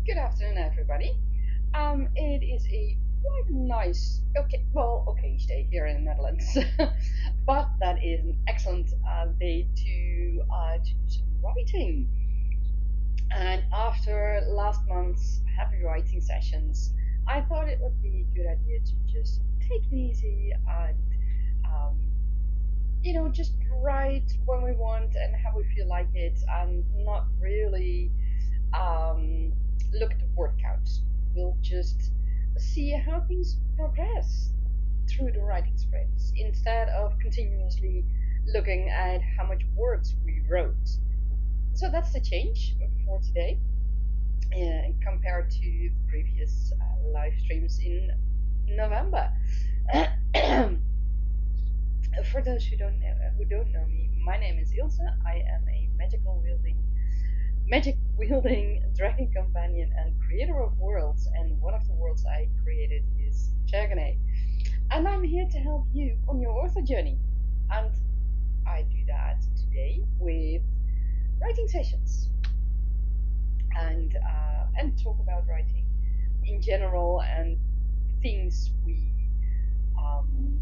Good afternoon, everybody. It is a quite nice, okay day here in the Netherlands, but that is an excellent day to do some writing. And after last month's heavy writing sessions, I thought it would be a good idea to just take it easy and um, just write when we want and how we feel like it, and not really look at the word counts. We'll just see how things progress through the writing sprints instead of continuously looking at how much words we wrote. So that's the change for today compared to the previous live streams in November. For those who don't know me, my name is Ilse. I am a magic wielding dragon companion and creator of worlds, and one of the worlds I created is Tergaenae. And I'm here to help you on your author journey. And I do that today with writing sessions and talk about writing in general and things um,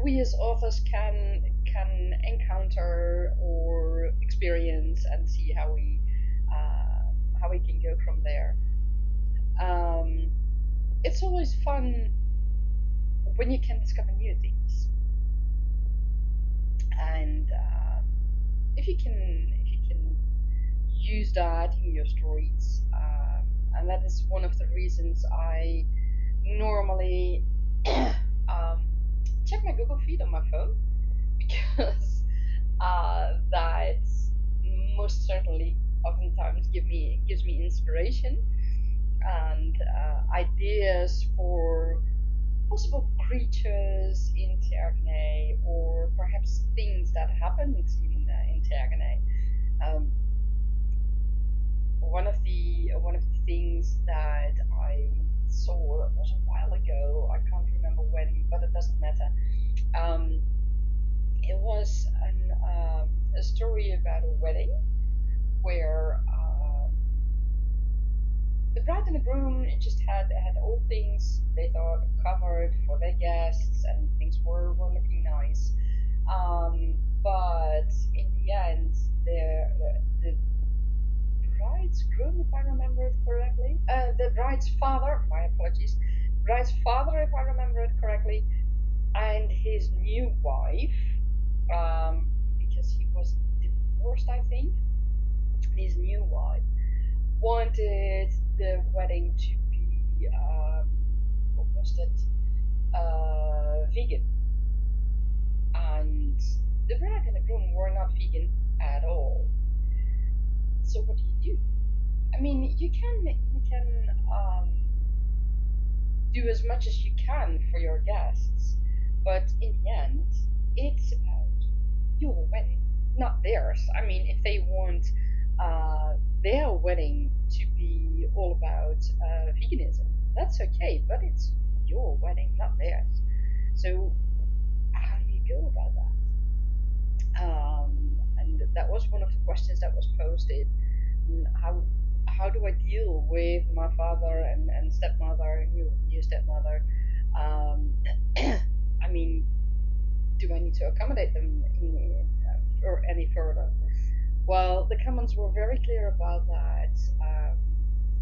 we as authors can encounter or experience and see how we can go from there. Um, it's always fun when you can discover new things, and if you can use that in your stories, and that is one of the reasons I normally check my Google feed on my phone because that most certainly oftentimes gives me inspiration and ideas for possible creatures in Tergaenae, or perhaps things that happened in Tergaenae. Um, one of the things that I saw, it was a while ago. I can't remember when, but it doesn't matter. Um, it was a story about a wedding where the bride and the groom just had all things they thought covered for their guests, and things were looking nice. But in the end, the bride's groom, if I remember it correctly, the bride's father, my apologies, bride's father, if I remember it correctly, and his new wife, because he was divorced, I think, his new wife wanted the wedding to be what was that, vegan, and the bride and the groom were not vegan at all. So what do you do? I mean, you can do as much as you can for your guests, but in the end, it's about your wedding, not theirs. I mean, if they want their wedding to be all about veganism, that's okay, but it's your wedding, not theirs. So, how do you go about that? And that was one of the questions that was posted. How do I deal with my father and stepmother, new stepmother? Um, I mean, do I need to accommodate them or any further? Well, the comments were very clear about that,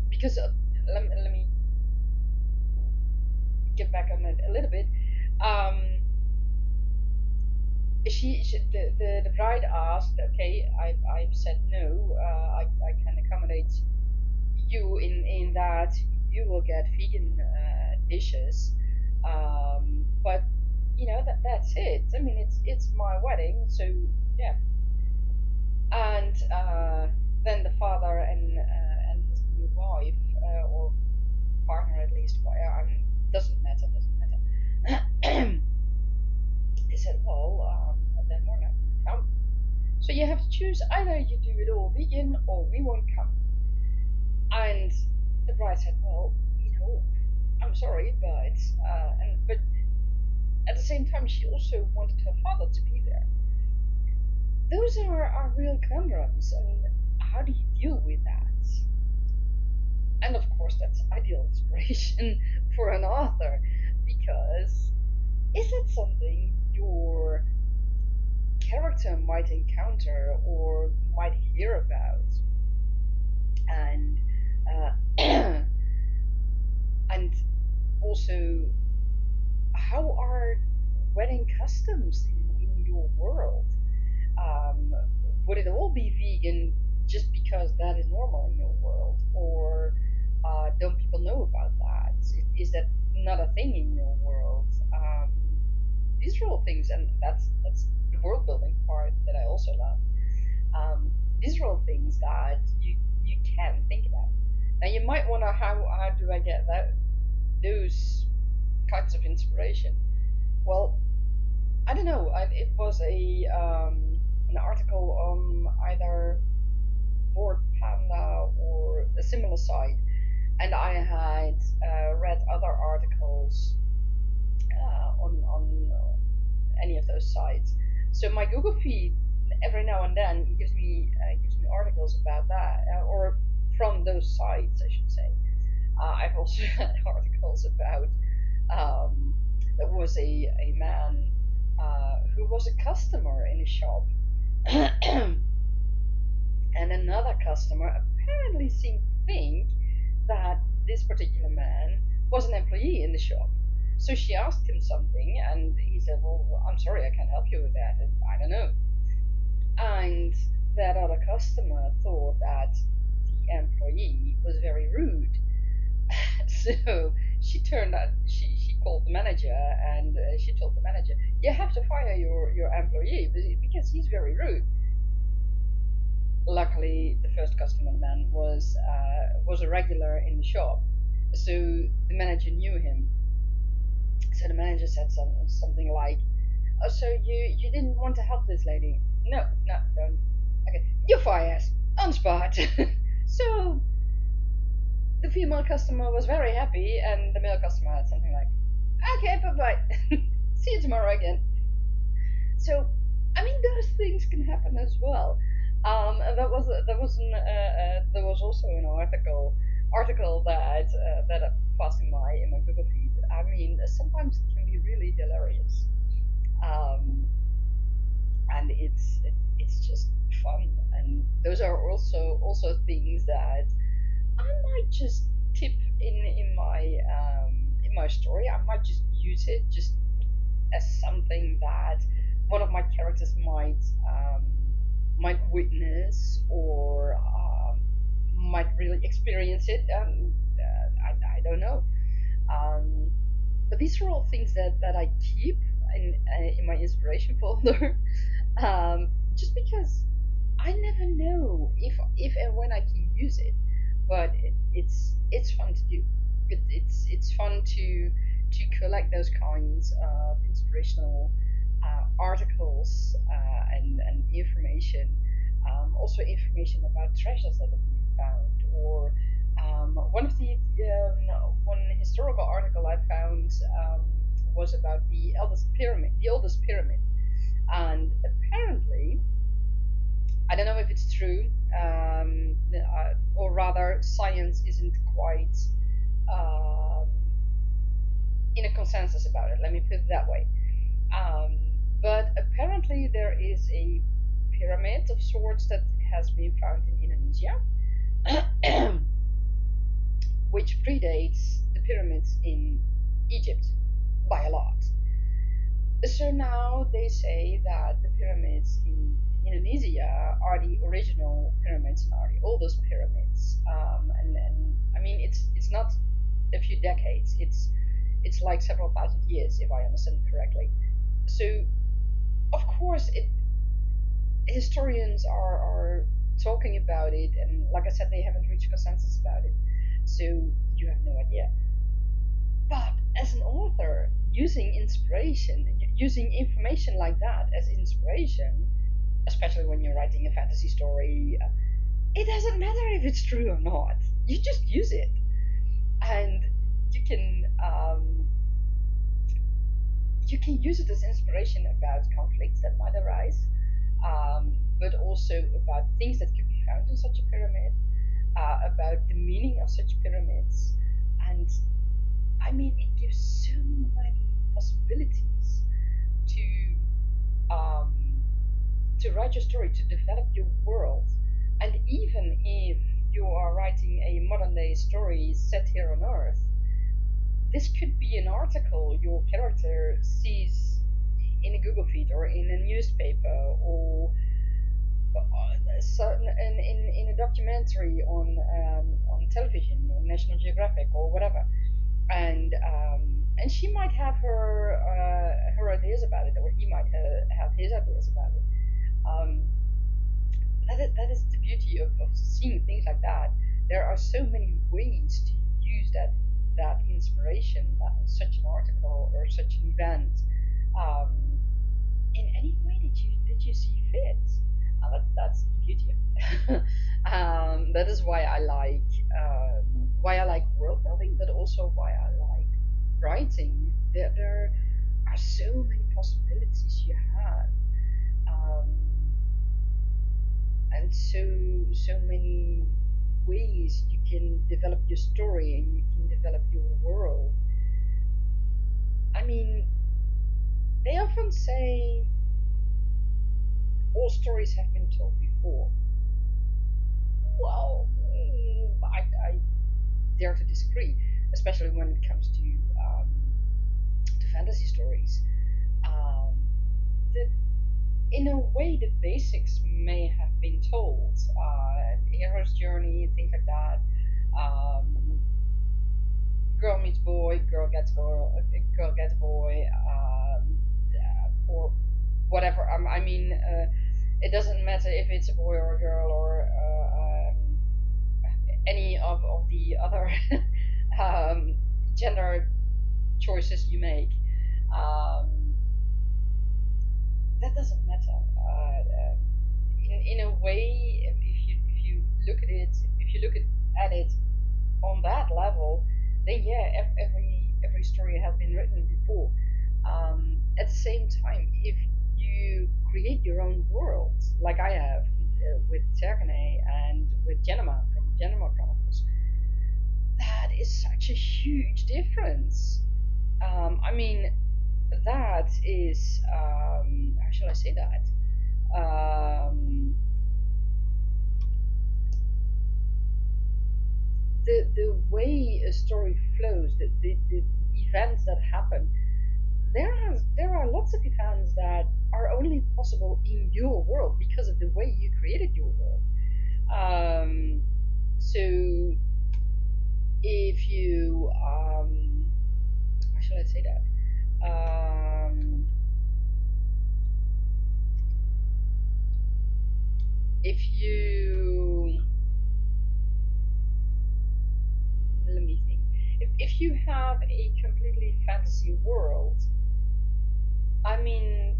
because let me get back on it a little bit. Um, the bride asked, okay, I've said no, I can accommodate you in that you will get vegan dishes, but that's it. I mean, it's my wedding, so yeah. And then the father and his new wife, or partner at least, I mean, doesn't matter. They said, well, then we're not going to come. So you have to choose, either you do it all vegan or we won't come. And the bride said, well, I'm sorry, but at the same time, she also wanted her father to be there. Those are real conundrums, and how do you deal with that? And of course, that's ideal inspiration for an author, because is it something your character might encounter or might hear about? And and also, how are wedding customs in your world? Um, would it all be vegan just because that is normal in your world, or don't people know about that? Is that not a thing in your world? These are all things, and that's the world building part that I also love. These are all things that you can think about. Now you might wonder, how do I get those kinds of inspiration? Well, I don't know. It was an article on either Board Panda or a similar site, and I had read other articles on any of those sites. So my Google feed every now and then gives me articles about that, or from those sites, I should say. I've also had articles about there was a man who was a customer in a shop, and another customer apparently seemed to think that this particular man was an employee in the shop. So she asked him something, and he said, "Well, I'm sorry, I can't help you with that. And I don't know." And that other customer thought that the employee was very rude. So she called the manager, and she told the manager, "You have to fire your employee because he's very rude." Luckily, the first customer man was a regular in the shop, so the manager knew him. So the manager said something like, "Oh, so you didn't want to help this lady?" "No, no, don't." "Okay, you're fired on spot." So the female customer was very happy, and the male customer had something like, "Okay, bye bye, see you tomorrow again." So, I mean, those things can happen as well. There was also an article that passed in my Google feed. I mean, sometimes it can be really hilarious, um, and it's just fun. And those are also things that I might just tip in my story. I might just use it just as something that one of my characters might witness, or might really experience it. I don't know. Um, but these are all things that I keep in my inspiration folder, just because I never know if and when I can use it. But it's fun to do. It's fun to collect those kinds of inspirational articles and information. Also information about treasures that have been found, or one historical article I found was about the oldest pyramid, and apparently, I don't know if it's true, or rather, science isn't quite um, in a consensus about it. Let me put it that way. Um, but apparently, there is a pyramid of sorts that has been found in Indonesia, which predates the pyramids in Egypt by a lot. So now they say that the pyramids in Indonesia are the original pyramids and are the oldest pyramids. And I mean, it's not a few decades. It's like several thousand years, if I understand correctly. So of course, historians are talking about it, and like I said, they haven't reached consensus about it. So you have no idea. But as an author, using information like that as inspiration, especially when you're writing a fantasy story, it doesn't matter if it's true or not. You just use it, and you can um, you can use it as inspiration about conflicts that might arise, but also about things that could be found in such a pyramid. about the meaning of such pyramids, and I mean it gives so many possibilities to um, to write your story, to develop your world, and even if you are writing a modern day story set here on Earth, this could be an article your character sees in a Google feed or in a newspaper or in a documentary on television, on National Geographic or whatever, and she might have her ideas about it, or he might have his ideas about it. Um, that is the beauty of seeing things like that. There are so many ways to use that inspiration, such an article or such an event, um, in any way that you see fit. That's the beauty of it. That is why I like world building, but also why I like writing. There are so many possibilities you have. Um, and so many ways you can develop your story and you can develop your world. I mean, they often say all stories have been told before. Well, I dare to disagree, especially when it comes to fantasy stories. Um, the, in a way, the basics may have been told. Hero's journey, things like that. Um, girl meets boy, girl gets boy, or whatever. I mean, it doesn't matter if it's a boy or a girl or any of the other gender choices you make. Um, that doesn't matter. In a way, if you look at it, if you look at it on that level, then yeah, every story has been written before. At the same time, if you create your own world, like I have with Tergaenae and with Genema from Genema Chronicles, that is such a huge difference. I mean, that is how shall I say that? The way a story flows, the events that happen, there are lots of events that are only possible in your world because of the way you created your world. So if you how shall I say that? If you let me think. If you have a completely fantasy world, I mean,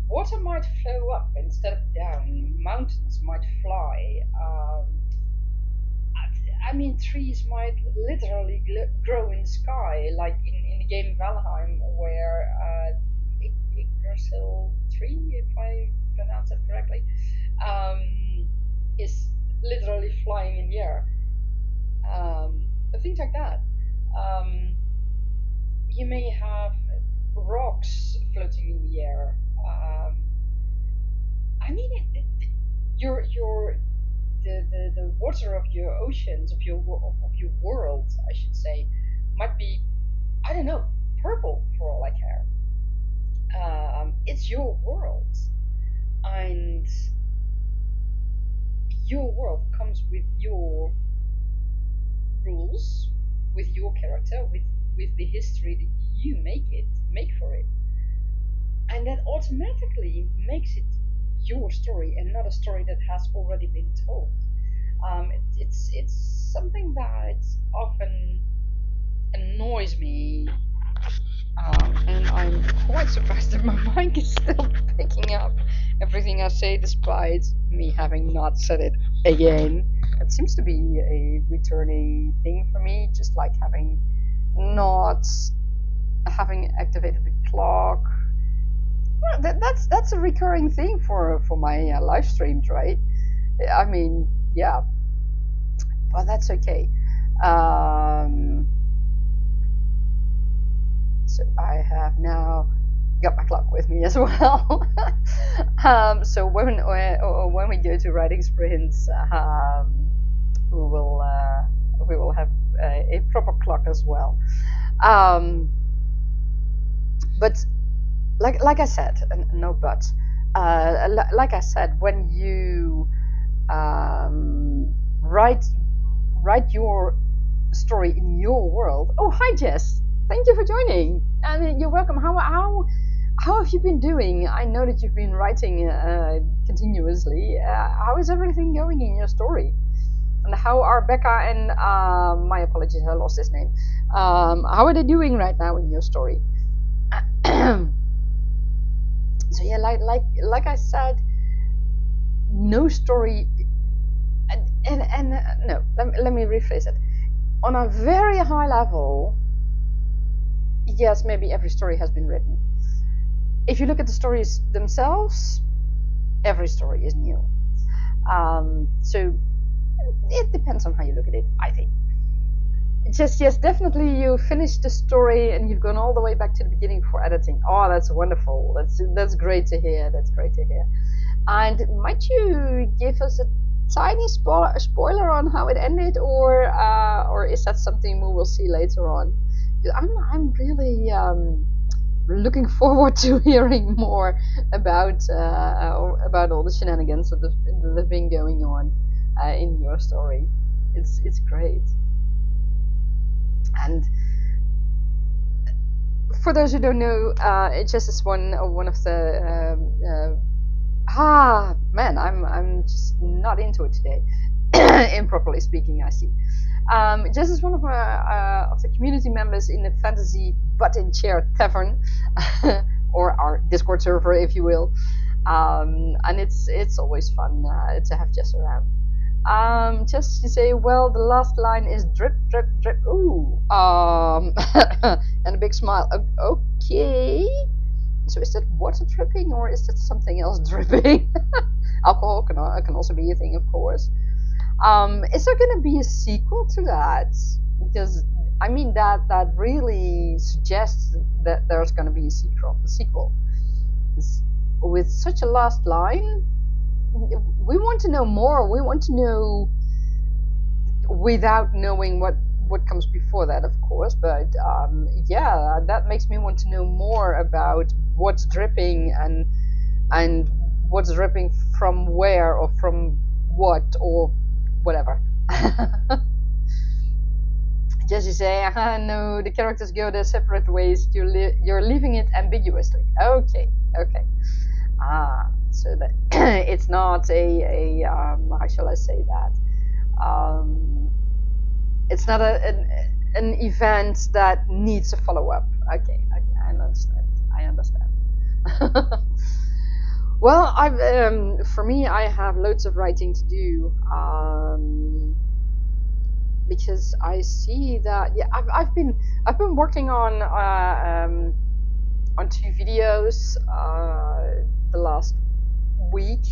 water might flow up instead of down. Mountains might fly. I mean, trees might literally grow in the sky, like in the game Valheim, where the Yggdrasil tree, if I pronounce it correctly, is literally flying in the air. Things like that. Um, you may have rocks floating in the air. I mean, your the water of your oceans of your world, I should say, might be, I don't know, purple for all I care. It's your world, and your world comes with your rules, with your character, with the history that you make for it, and that automatically makes it your story and not a story that has already been told. It's something that often annoys me, and I'm quite surprised that my mic is still picking up everything I say, despite me having not said it again. It seems to be a returning thing for me, just like not having activated the clock. Well, that's a recurring thing for my live streams, right? I mean, yeah. but that's okay. So I have now got my clock with me as well. So when we go to writing sprints, we will have a proper clock as well. But like I said, no but. Like I said, when you write your story in your world. Oh, hi Jess. Thank you for joining, and you're welcome. How have you been doing? I know that you've been writing continuously. How is everything going in your story? And how are Becca and my apologies, I lost his name. How are they doing right now in your story? So yeah, like I said, no story. And no, let me rephrase it. On a very high level, yes, maybe every story has been written. If you look at the stories themselves, every story is new. So it depends on how you look at it, I think. Just yes, definitely you finished the story and you've gone all the way back to the beginning for editing. Oh, that's wonderful. That's great to hear. That's great to hear. And might you give us a tiny spoiler on how it ended, or is that something we will see later on? I'm really looking forward to hearing more about all the shenanigans that have been going on in your story. It's great. And for those who don't know, it just is one of the man, I'm just not into it today. Improperly speaking, I see. Jess is one of the community members in the Fantasy Button Chair Tavern, or our Discord server, if you will. And it's always fun to have Jess around. Just to say, well, the last line is drip, drip, drip. Ooh. And a big smile. Okay. So is that water dripping, or is that something else dripping? Alcohol can also be a thing, of course. Is there going to be a sequel to that? Because I mean that really suggests that there's going to be a sequel. With such a last line, we want to know more. We want to know without knowing what comes before that, of course. But yeah, that makes me want to know more about what's dripping and what's dripping from where or from what or whatever. Just you say, no, the characters go their separate ways. You're leaving it ambiguously. Okay. So that it's not a how shall I say that? It's not an event that needs a follow up. Okay, I understand. Well, for me, I have loads of writing to do. Because I see that I've been working on 2 videos the last week,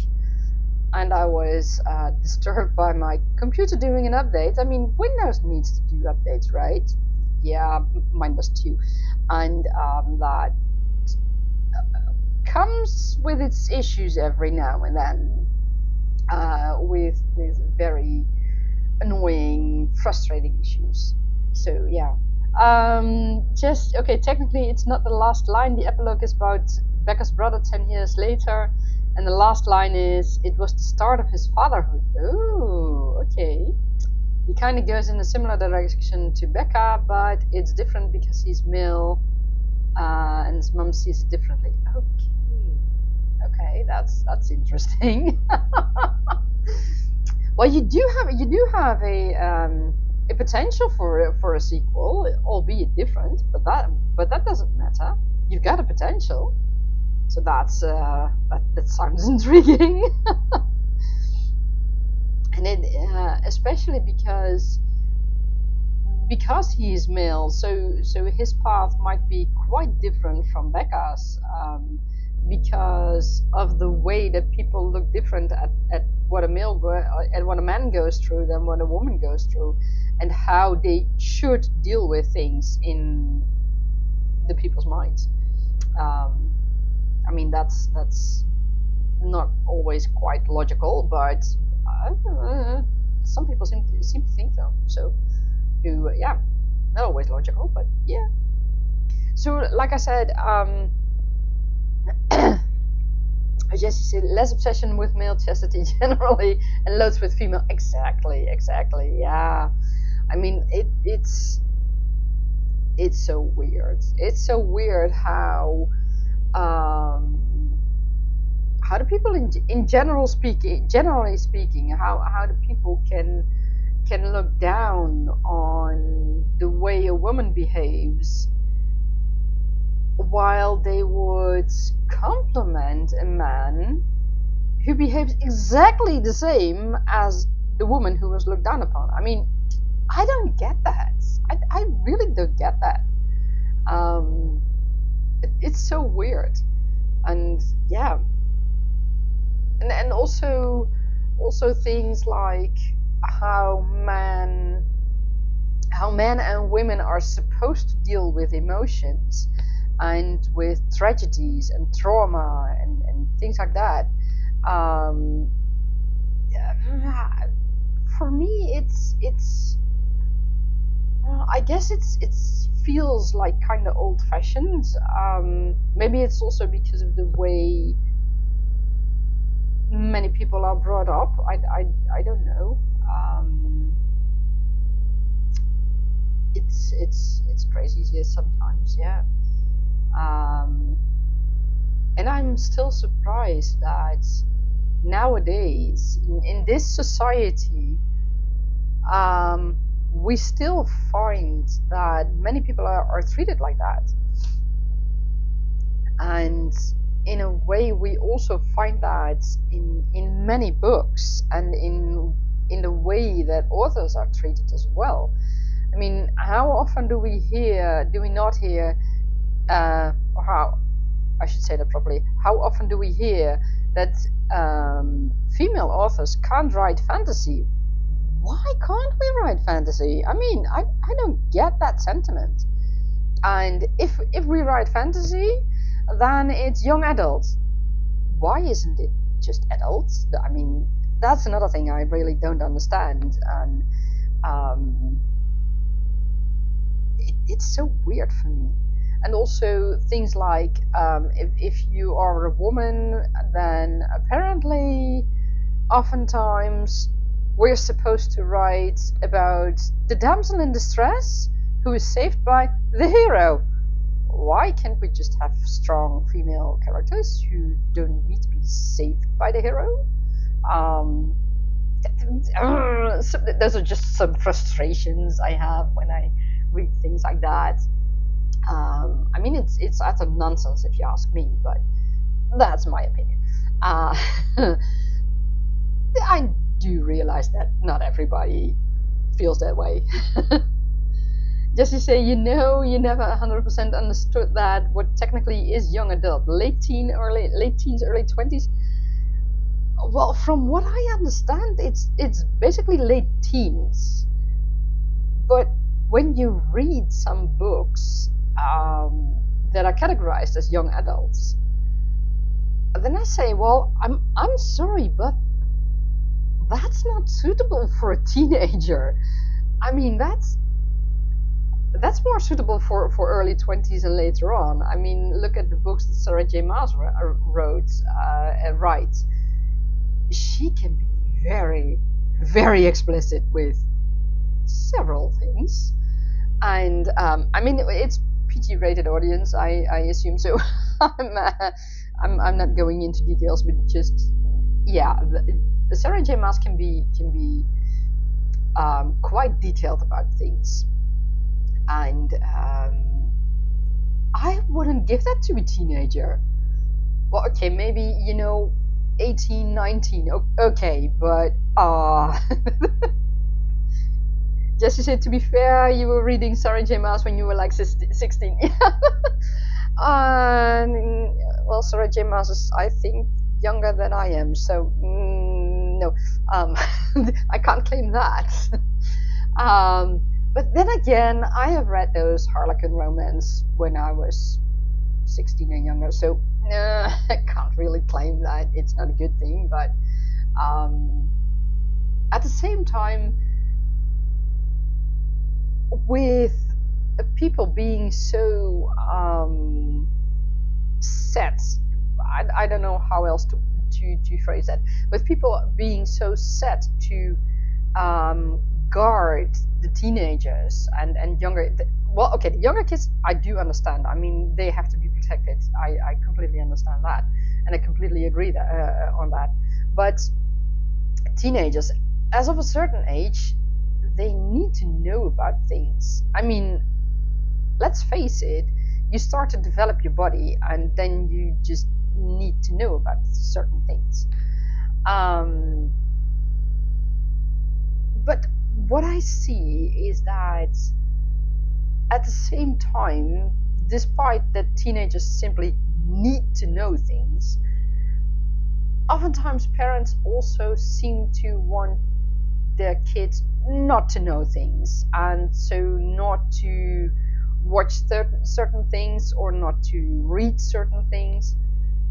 and I was disturbed by my computer doing an update. I mean, Windows needs to do updates, right? Yeah, mine does too, and that comes with its issues every now and then, with very annoying, frustrating issues. So yeah. Just okay, technically it's not the last line. The epilogue is about Becca's brother 10 years later, and the last line is, it was the start of his fatherhood. Oh, okay. He kind of goes in a similar direction to Becca, but it's different because he's male, and his mum sees it differently. Okay, that's interesting. Well, you do have a potential for a sequel, albeit different, but that doesn't matter. You've got a potential, so that sounds intriguing. And it especially because he is male, so his path might be quite different from Becca's, because of the way that people look different at what a and what a man goes through than what a woman goes through, and how they should deal with things in the people's minds. I mean, that's not always quite logical, but some people seem to think so. So, yeah, not always logical, but yeah. So, like I said, as Jesse said, less obsession with male chastity generally, and loads with female. Exactly. Yeah, I mean, it's so weird. It's so weird how do people generally speaking, how do people can look down on the way a woman behaves, while they would compliment a man who behaves exactly the same as the woman who was looked down upon. I mean, I don't get that. I really don't get that. It's so weird. And yeah, and also things like how men and women are supposed to deal with emotions and with tragedies and trauma and things like that. For me, it's I guess it feels like kind of old-fashioned. Maybe it's also because of the way many people are brought up. I don't know. It's crazy sometimes, yeah. And I'm still surprised that nowadays in this society, we still find that many people are treated like that. And in a way, we also find that in many books and in the way that authors are treated as well. I mean, how often do we not hear, or how, I should say that properly, how often do we hear that female authors can't write fantasy? Why can't we write fantasy? I mean, I don't get that sentiment. And if we write fantasy, then it's young adults. Why isn't it just adults? I mean, that's another thing I really don't understand. And it's so weird for me. And also things like if you are a woman, then apparently oftentimes we're supposed to write about the damsel in distress who is saved by the hero. Why can't we just have strong female characters who don't need to be saved by the hero? Those are just some frustrations I have when I read things like that. I mean, it's utter nonsense if you ask me, but that's my opinion. I do realize that not everybody feels that way. Just to say, you never 100% understood that what technically is young adult, late teens, early 20s. Well, from what I understand, it's basically late teens. But when you read some books that are categorized as young adults, then I say, well, I'm sorry, but that's not suitable for a teenager. I mean, that's more suitable for early 20s and later on. I mean, look at the books that Sarah J. Maas writes. She can be very, very explicit with several things. And I mean, it's PG-rated audience, I assume, so I'm not going into details, but just, yeah, the Sarah J. Maas can be quite detailed about things. And I wouldn't give that to a teenager. Well, okay, maybe, 18, 19, okay, but just to say, to be fair, you were reading Sarah J. Maas when you were like 16. Well, Sarah J. Maas is, I think, younger than I am, so no, I can't claim that. But then again, I have read those Harlequin romance when I was 16 and younger, so I can't really claim that it's not a good thing. But at the same time, with people being so set, I don't know how else to phrase that, with people being so set to guard the teenagers and younger, well, okay, the younger kids I do understand. I mean, they have to be protected. I completely understand that, and I completely agree that, on that. But teenagers, as of a certain age, they need to know about things. I mean, let's face it, you start to develop your body and then you just need to know about certain things. But what I see is that at the same time, despite that teenagers simply need to know things, oftentimes parents also seem to want their kids not to know things, and so not to watch certain things or not to read certain things.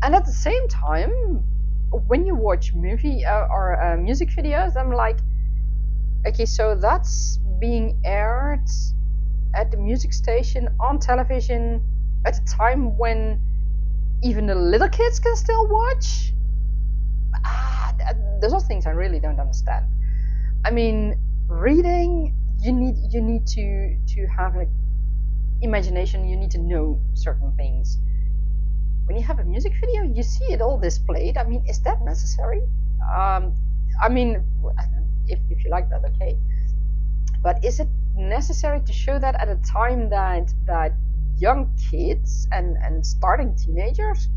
And at the same time, when you watch movie or music videos, I'm like, okay, so that's being aired at the music station on television at a time when even the little kids can still watch. Those are things I really don't understand. I mean, reading, you need to have an imagination. You need to know certain things. When you have a music video, you see it all displayed. I mean, is that necessary? I mean, if you like that, okay. But is it necessary to show that at a time that young kids and starting teenagers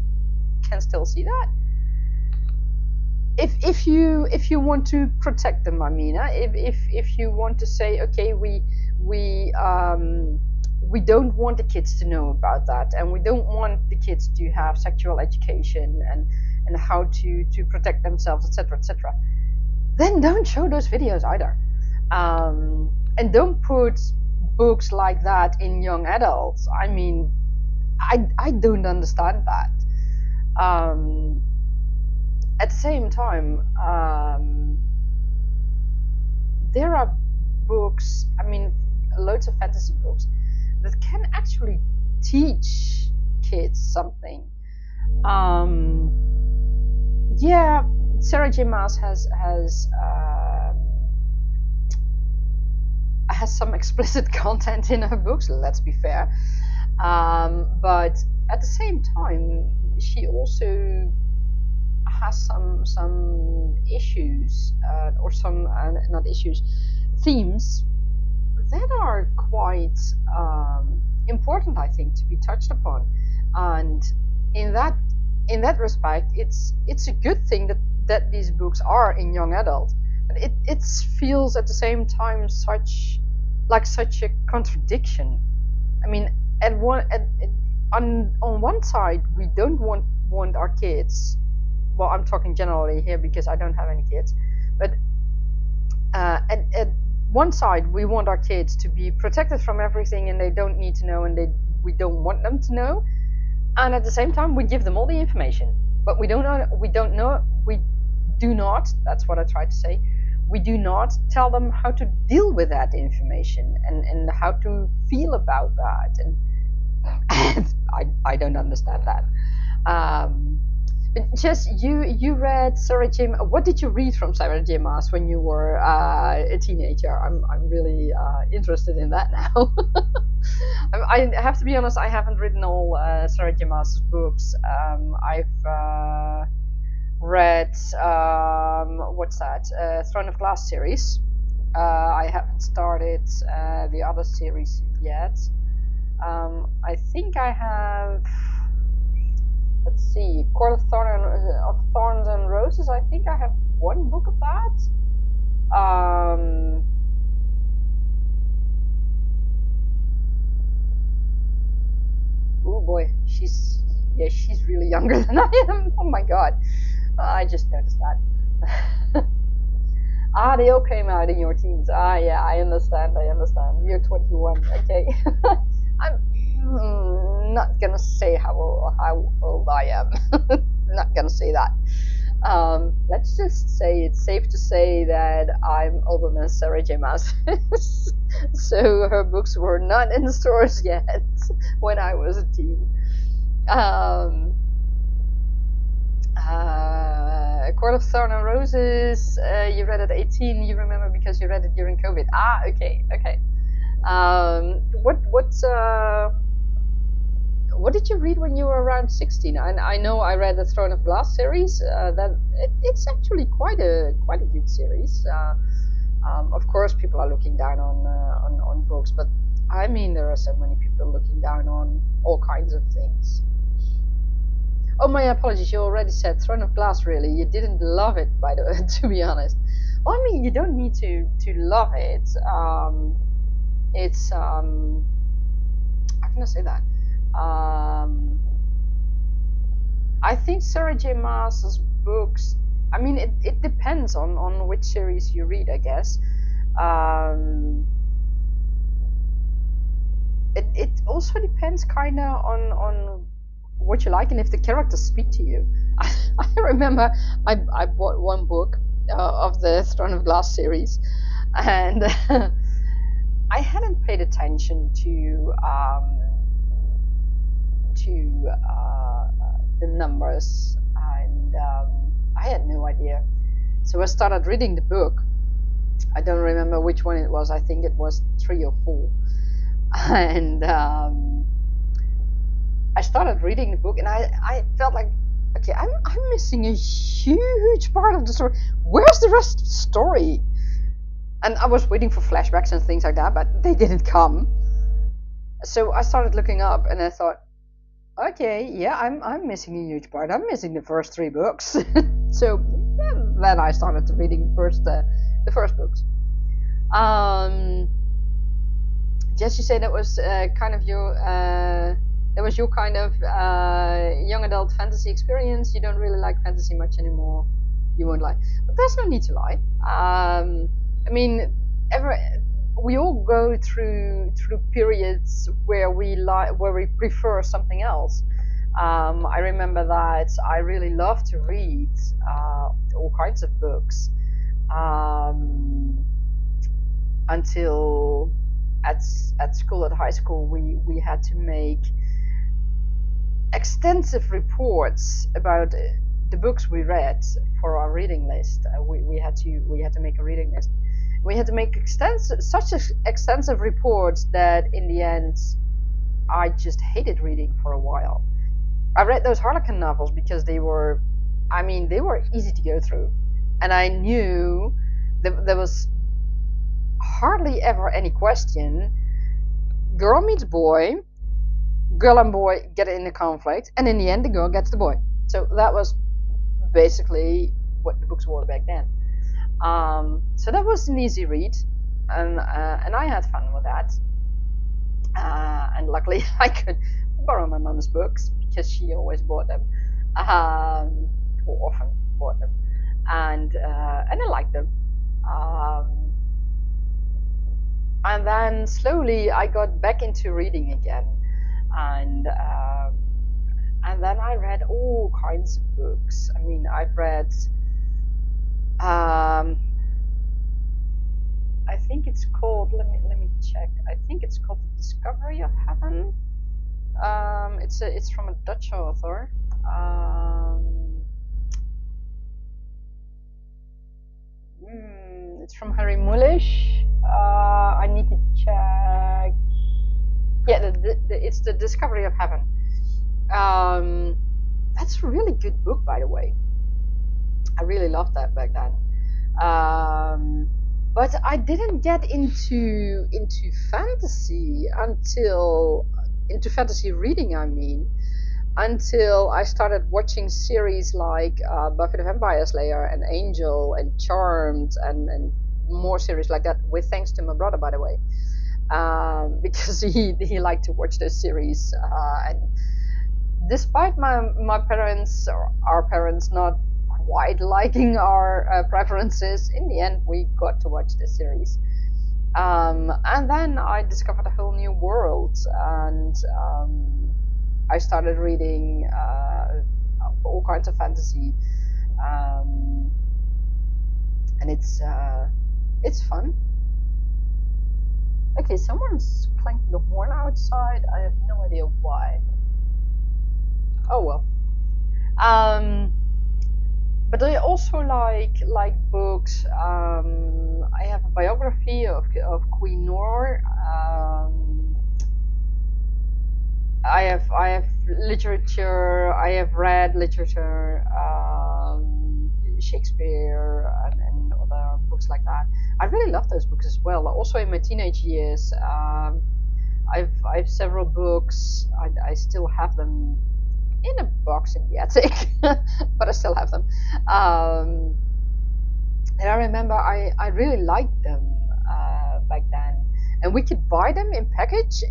can still see that? If you want to protect them, I mean, if you want to say, okay, we don't want the kids to know about that, and we don't want the kids to have sexual education and how to protect themselves, etc., then don't show those videos either, and don't put books like that in young adults. I mean, I don't understand that. At the same time, there are books, I mean, loads of fantasy books that can actually teach kids something. Yeah, Sarah J. Maas has some explicit content in her books, let's be fair. But at the same time, she also has some issues, or some not issues, themes that are quite important, I think, to be touched upon. And in that respect, it's a good thing that these books are in young adult. But it feels at the same time such a contradiction. I mean, on one side, we don't want our kids. Well, I'm talking generally here because I don't have any kids, but at one side, we want our kids to be protected from everything, and they don't need to know, and we don't want them to know. And at the same time, we give them all the information, but we do not. That's what I tried to say. We do not tell them how to deal with that information and how to feel about that. And I don't understand that. Just you read Sarah J. Maas. What did you read from Sarah J. Maas when you were a teenager? I'm really interested in that now. I have to be honest. I haven't written all Sarah J. Maas' books. I've read what's that? Throne of Glass series. I haven't started the other series yet. I think I have. Let's see, Court of Thorns and Roses. I think I have one book of that. Oh boy, she's really younger than I am. Oh my god, I just noticed that. Ah, they all came out in your teens. Ah, yeah, I understand. You're 21. Okay. I'm not gonna say how old I am. Not gonna say that. Let's just say it's safe to say that I'm older than Sarah J. Maas. So her books were not in the stores yet when I was a teen. Um, Court of Thorn and Roses, you read at 18, you remember because you read it during COVID. Ah, okay. What did you read when you were around 16? I know I read the Throne of Glass series. It's actually quite a good series. Of course, people are looking down on books, but I mean, there are so many people looking down on all kinds of things. Oh, my apologies. You already said Throne of Glass. Really, you didn't love it, by the way. To be honest, well, I mean, you don't need to love it. It's how can I say that? I think Sarah J. Maas's books. I mean, it depends on which series you read, I guess. It also depends kind of on what you like and if the characters speak to you. I remember I bought one book of the Throne of Glass series, and I hadn't paid attention to the numbers, and I had no idea. So I started reading the book. I don't remember which one it was. I think it was 3 or 4, and I started reading the book, and I felt like, okay, I'm missing a huge part of the story. Where's the rest of the story? And I was waiting for flashbacks and things like that, but they didn't come. So I started looking up, and I thought, okay, yeah, I'm missing a huge part. I'm missing the first 3 books. So yeah, then I started reading the first books. Jess, you said that was kind of your kind of young adult fantasy experience. You don't really like fantasy much anymore. You won't lie, but there's no need to lie. I mean, we all go through periods where we prefer something else. I remember that I really loved to read all kinds of books until at high school, we had to make extensive reports about the books we read for our reading list. We had to make a reading list. We had to make such extensive reports that in the end, I just hated reading for a while. I read those Harlequin novels because they were easy to go through, and I knew there was hardly ever any question. Girl meets boy, girl and boy get in a conflict, and in the end the girl gets the boy. So that was basically what the books were back then. So that was an easy read, and I had fun with that. And luckily I could borrow my mom's books because she always bought them, or often bought them, and I liked them. And then slowly I got back into reading again, and then I read all kinds of books. I mean, I've read, I think it's called, let me check. I think it's called The Discovery of Heaven. It's from a Dutch author. It's from Harry Mulisch. I need to check. Yeah, it's The Discovery of Heaven. That's a really good book, by the way. I really loved that back then. But I didn't get into fantasy into fantasy reading. I mean, until I started watching series like Buffy the Vampire Slayer and Angel and Charmed and more series like that. With thanks to my brother, by the way, because he liked to watch those series. And despite my parents or our parents not quite liking our preferences, in the end we got to watch this series. And then I discovered a whole new world, and I started reading all kinds of fantasy, and it's fun. Okay, someone's clanking the horn outside. I have no idea why. Oh well. But I also like books. I have a biography of Queen Noor. I have literature. I have read literature, Shakespeare and other books like that. I really love those books as well. Also in my teenage years, I've several books. I still have them in a box in the attic, but I still have them. And I remember I really liked them back then, and we could buy them in packages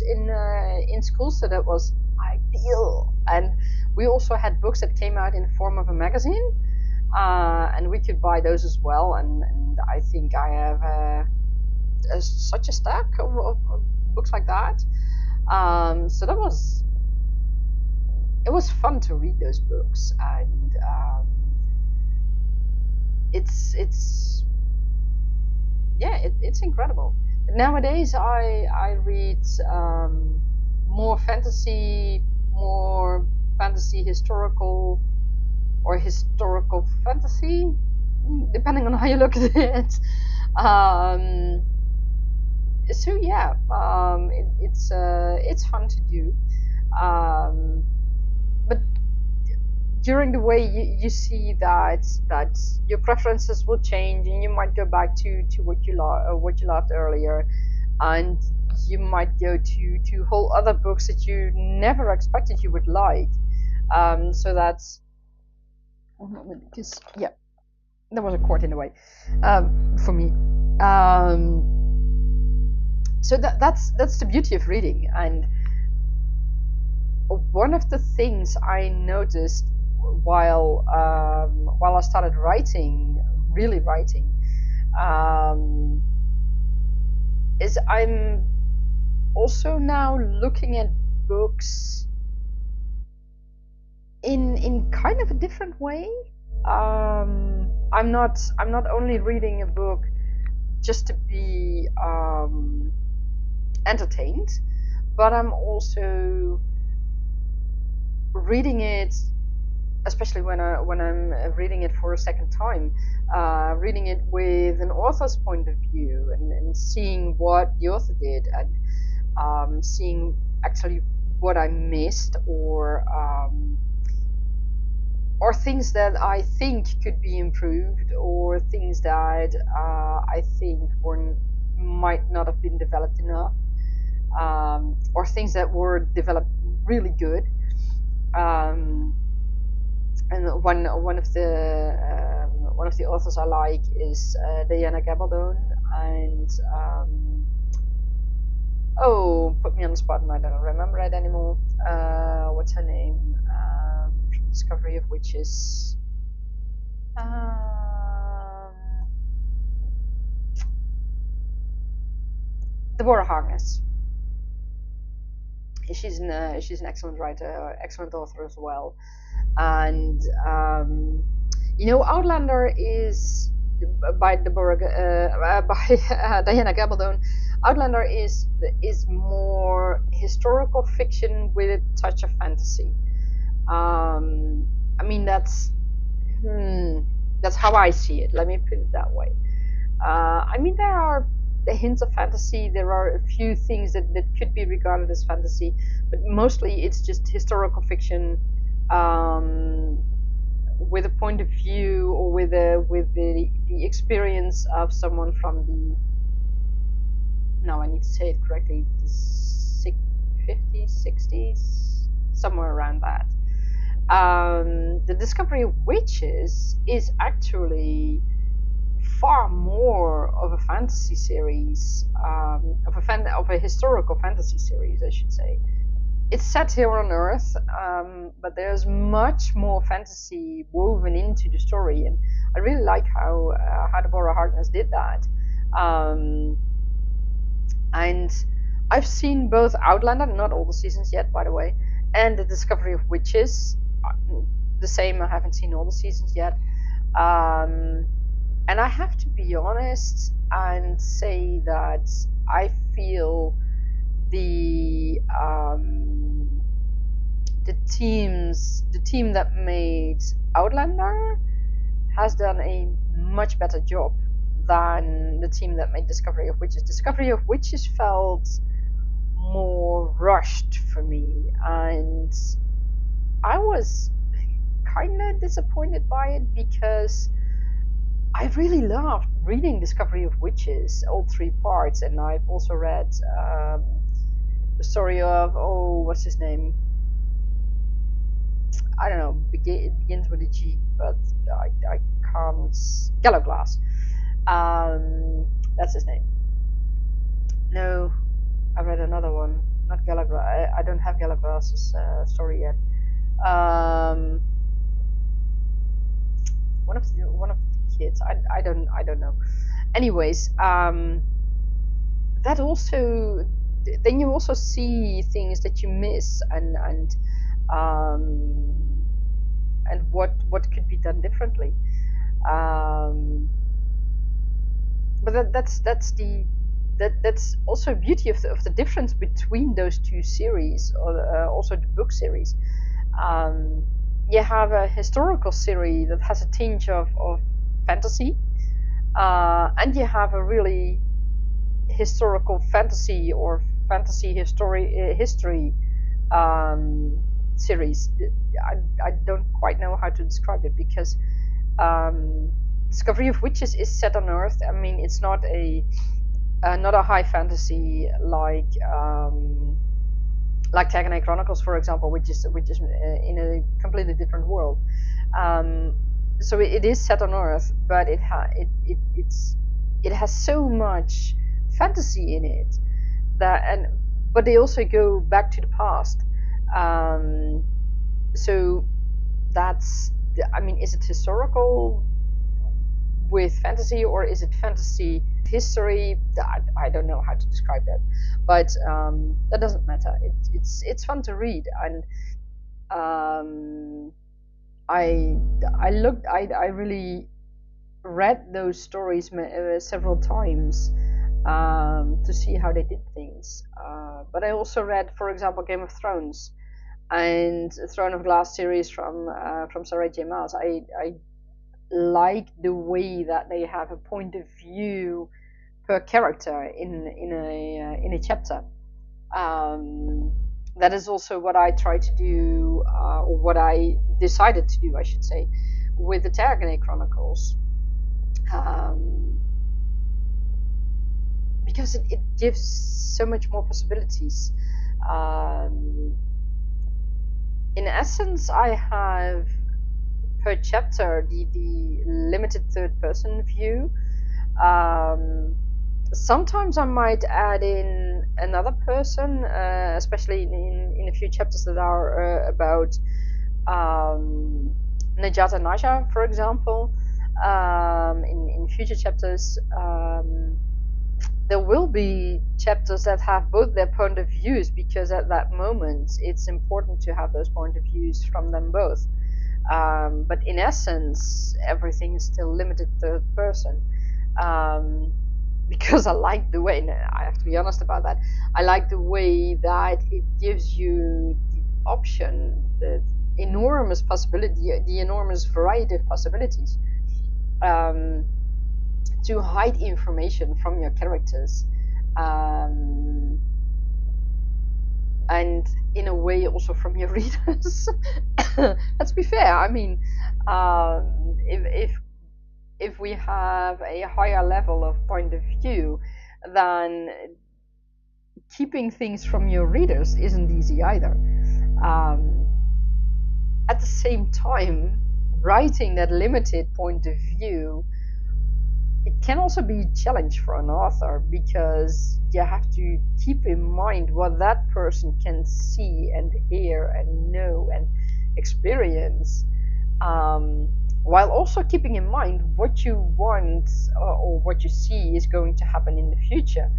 in school, so that was ideal. And we also had books that came out in the form of a magazine, and we could buy those as well. And I think I have such a stack of books like that. So it was fun to read those books, and it's incredible. Nowadays I read more fantasy historical, or historical fantasy, depending on how you look at it. So yeah, it's fun to do. But during the way you see that your preferences will change, and you might go back to what you loved earlier, and you might go to whole other books that you never expected you would like. So that's because there was a cord in the way for me. So that's the beauty of reading. And one of the things I noticed while I started really writing, is I'm also now looking at books in kind of a different way. I'm not only reading a book just to be entertained, but I'm also reading it, especially when I'm reading it for a second time, reading it with an author's point of view, and seeing what the author did, and seeing actually what I missed, or things that I think could be improved, or things that I think might not have been developed enough, or things that were developed really good. And one of the authors I like is Diana Gabaldon, and put me on the spot and I don't remember it anymore. What's her name? From Discovery of Witches. Deborah Harkness. She's an excellent writer, excellent author as well. And Outlander is by Diana Gabaldon. Outlander is more historical fiction with a touch of fantasy. I mean, that's how I see it. Let me put it that way. I mean, there are the hints of fantasy. There are a few things that could be regarded as fantasy, but mostly it's just historical fiction, with a point of view, or with the experience of someone from the, now I need to say it correctly, the 50s, 60s, somewhere around that. The Discovery of Witches is actually far more of a fantasy series, of a historical fantasy series, I should say. it's set here on Earth, but there's much more fantasy woven into the story, and I really like how Deborah Harkness did that. And I've seen both Outlander, not all the seasons yet, by the way, and The Discovery of Witches. The same, I haven't seen all the seasons yet. And I have to be honest and say that I feel the team that made Outlander has done a much better job than the team that made Discovery of Witches. Discovery of Witches felt more rushed for me, and I was kind of disappointed by it because I really loved reading Discovery of Witches, all 3 parts, and I've also read the story of, what's his name? I don't know, it begins with a G, but I can't. Gallowglass. That's his name. No, I read another one, not Gallowglass. I don't have Gallowglass's story yet. One of the kids. I don't know. Anyways, that also, then you also see things that you miss, and what could be done differently. But that's also beauty of the difference between those 2 series, or also the book series. You have a historical series that has a tinge of fantasy, and you have a really historical fantasy or fantasy history series. I don't quite know how to describe it, because Discovery of Witches is set on Earth. I mean, it's not a high fantasy like Tergaenae Chronicles, for example, which is in a completely different world. So it is set on Earth, but it has so much fantasy in it but they also go back to the past. So that's, I mean, is it historical with fantasy, or is it fantasy history? I don't know how to describe that, but that doesn't matter. It's fun to read, and I really read those stories several times to see how they did things. But I also read, for example, Game of Thrones and Throne of Glass series from Sarah J. Maas. I like the way that they have a point of view per character in a chapter. That is also what I try to do, or what I decided to do, I should say, with the Tergaenae Chronicles, because it gives so much more possibilities. In essence, I have per chapter the limited third-person view. Sometimes I might add in another person, especially in a few chapters that are about Nejat and Nasya, for example. In future chapters, there will be chapters that have both their point of views, because at that moment it's important to have those point of views from them both. But in essence, everything is still limited third person. Because I like the way, and I have to be honest about that, I like the way that it gives you the option, the enormous possibility, the enormous variety of possibilities, to hide information from your characters, and in a way also from your readers. Let's be fair. I mean, if we have a higher level of point of view, then keeping things from your readers isn't easy either. At the same time, writing that limited point of view it can also be a challenge for an author, because you have to keep in mind what that person can see and hear and know and experience, while also keeping in mind what you want, or what you see is going to happen in the future.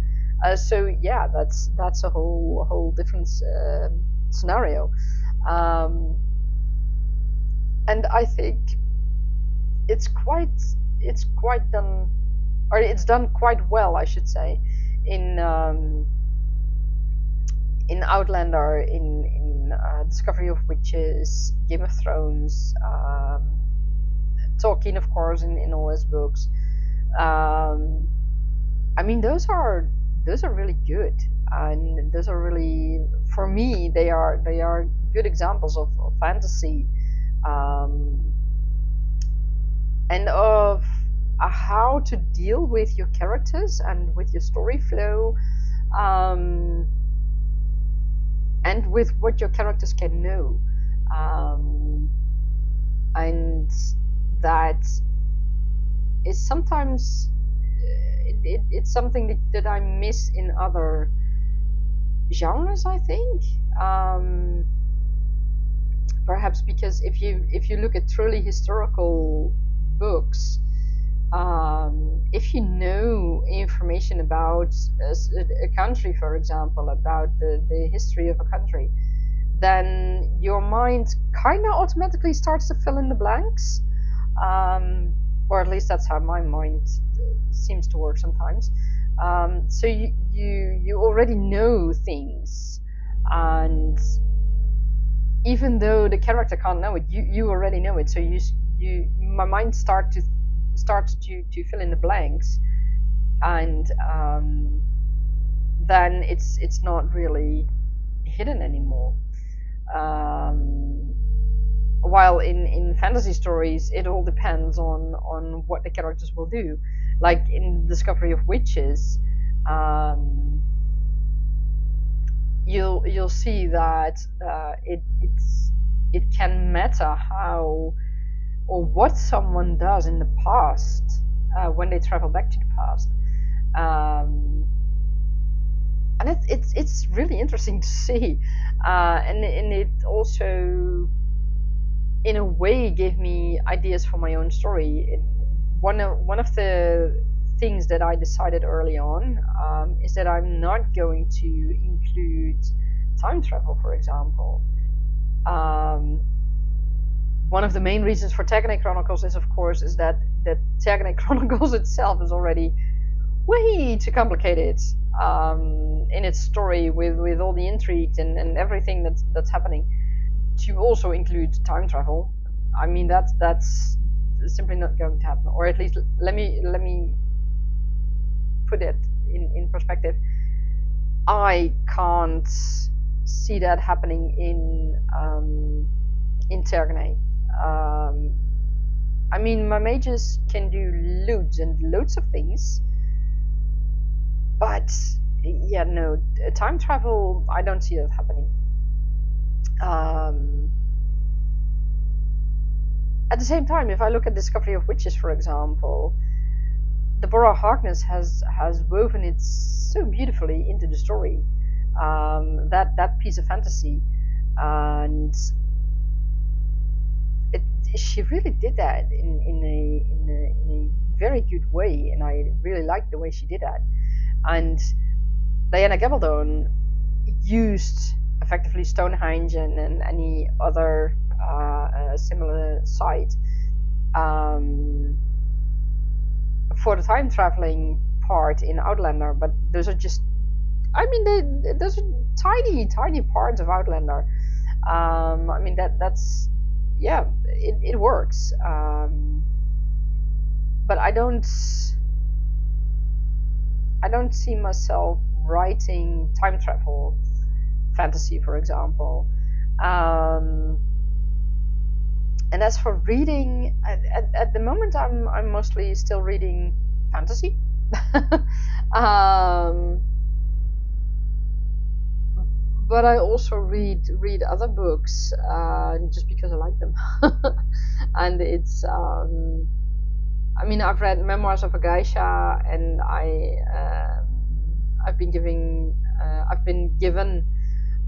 So yeah, that's a whole different scenario, um, and I think it's quite it's quite done, or it's done quite well, I should say, in Outlander, in Discovery of Witches, Game of Thrones, Tolkien, of course, in all his books. Um, I mean, those are really good, and those are really, for me, they are good examples of fantasy, um, and of how to deal with your characters and with your story flow, um, and with what your characters can know, um, and that is sometimes it's something that I miss in other genres, I think. Perhaps because if you look at truly historical books, if you know information about a country, for example, about the history of a country, then your mind kind of automatically starts to fill in the blanks, or at least that's how my mind seems to work sometimes. So you already know things, and even though the character can't know it, you already know it. So my mind starts to fill in the blanks, and then it's not really hidden anymore. Um, while in fantasy stories, it all depends on what the characters will do. Like in Discovery of Witches, you'll see that it can matter how or what someone does in the past, when they travel back to the past, and it's really interesting to see, and it also in a way gave me ideas for my own story. One of the things that I decided early on, is that I'm not going to include time travel, for example. One of the main reasons for Tergaenae Chronicles is, of course, is that Tergaenae Chronicles itself is already way too complicated, in its story, with all the intrigue and everything that's happening, to also include time travel. I mean, that's simply not going to happen. Or at least let me put it in perspective. I can't see that happening in Tergaenae. I mean, my mages can do loads and loads of things, but yeah, no, time travel, I don't see that happening. At the same time, if I look at Discovery of Witches, for example, Deborah Harkness has woven it so beautifully into the story, that piece of fantasy, and she really did that in a very good way, and I really liked the way she did that. And Diana Gabaldon used effectively Stonehenge and any other similar site, for the time traveling part in Outlander, but those are just, I mean, those are tiny parts of Outlander. I mean, that's, yeah, it works. But I don't see myself writing time travel fantasy, for example. And as for reading, at the moment, I'm mostly still reading fantasy. But I also read other books, just because I like them, and it's I mean, I've read Memoirs of a Geisha, and I've been given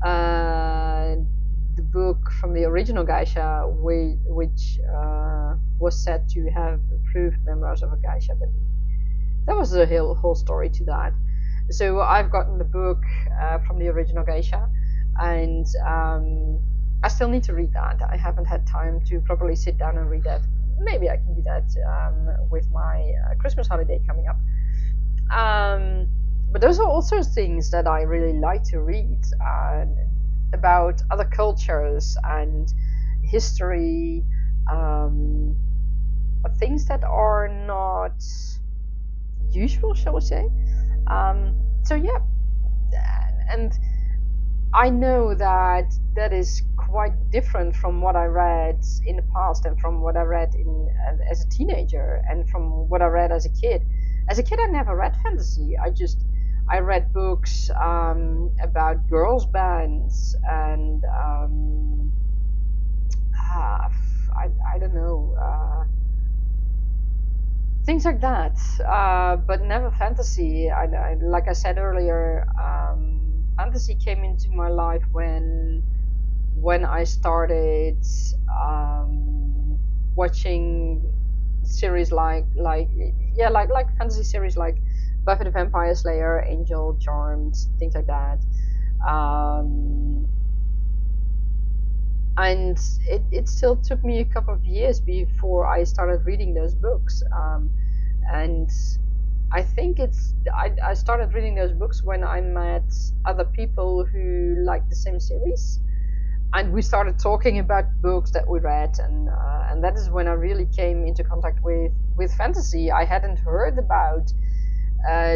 uh, the book from the original Geisha, which was said to have approved Memoirs of a Geisha, but there was a whole story to that. So I've gotten the book from the original Geisha, and I still need to read that. I haven't had time to properly sit down and read that. Maybe I can do that with my Christmas holiday coming up. But those are also things that I really like to read about other cultures and history, things that are not usual, shall we say. So yeah, and I know that that is quite different from what I read in the past and from what I read as a teenager and from what I read as a kid. As a kid, I never read fantasy. I read books about girls' bands and I don't know, things like that, but never fantasy. Like I said earlier, fantasy came into my life when I started watching series like fantasy series like Buffy the Vampire Slayer, Angel, Charmed, things like that. Um, and it still took me a couple of years before I started reading those books. And I think I started reading those books when I met other people who liked the same series, and we started talking about books that we read, and that is when I really came into contact with fantasy. I hadn't heard about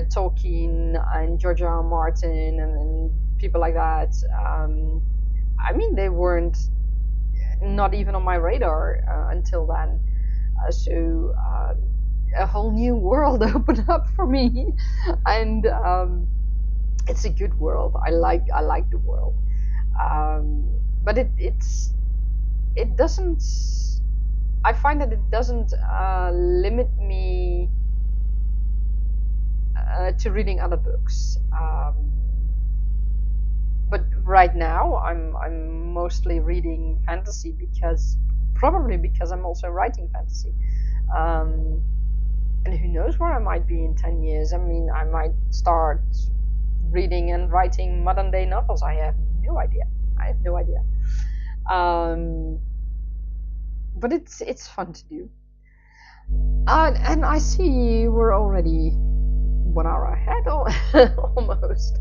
Tolkien and George R. R. Martin and people like that. I mean, they weren't not even on my radar until then. So a whole new world opened up for me, and it's a good world. I like the world, but it doesn't. I find that it doesn't limit me to reading other books. But right now, I'm mostly reading fantasy probably because I'm also writing fantasy. Um, and who knows where I might be in 10 years. I mean, I might start reading and writing modern day novels. I have no idea. But it's fun to do. And I see we're already 1 hour ahead almost.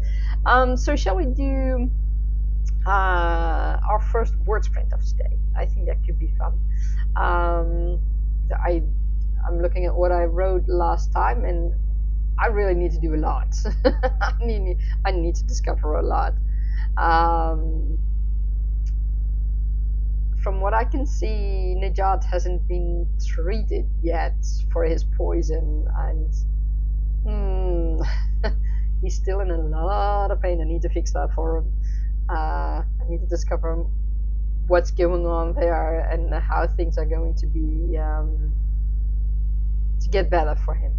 So shall we do our first word sprint of today? I think that could be fun. I'm looking at what I wrote last time, and I really need to do a lot. I need to discover a lot. From what I can see, Nejat hasn't been treated yet for his poison, and he's still in a lot of pain. I need to fix that for him. I need to discover what's going on there and how things are going to be to get better for him.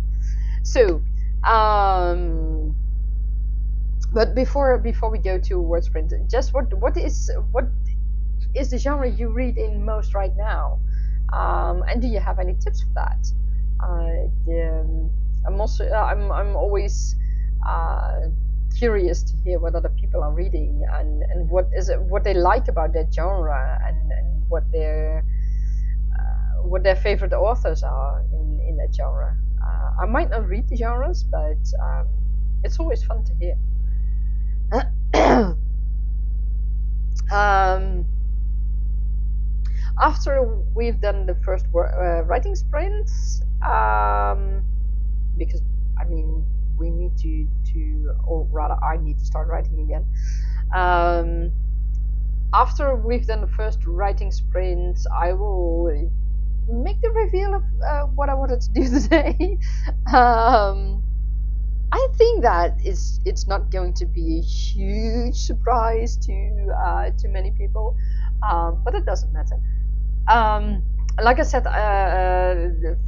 So, but before we go to word sprint, just what is the genre you read in most right now, and do you have any tips for that? I'm always curious to hear what other people are reading and what they like about that genre and what their favorite authors are in that genre. I might not read the genres, but it's always fun to hear. After we've done the first writing sprints, because I mean we need to, or rather I need to start writing again. After we've done the first writing sprints, I will make the reveal of what I wanted to do today. I think that it's not going to be a huge surprise to many people, but it doesn't matter. like I said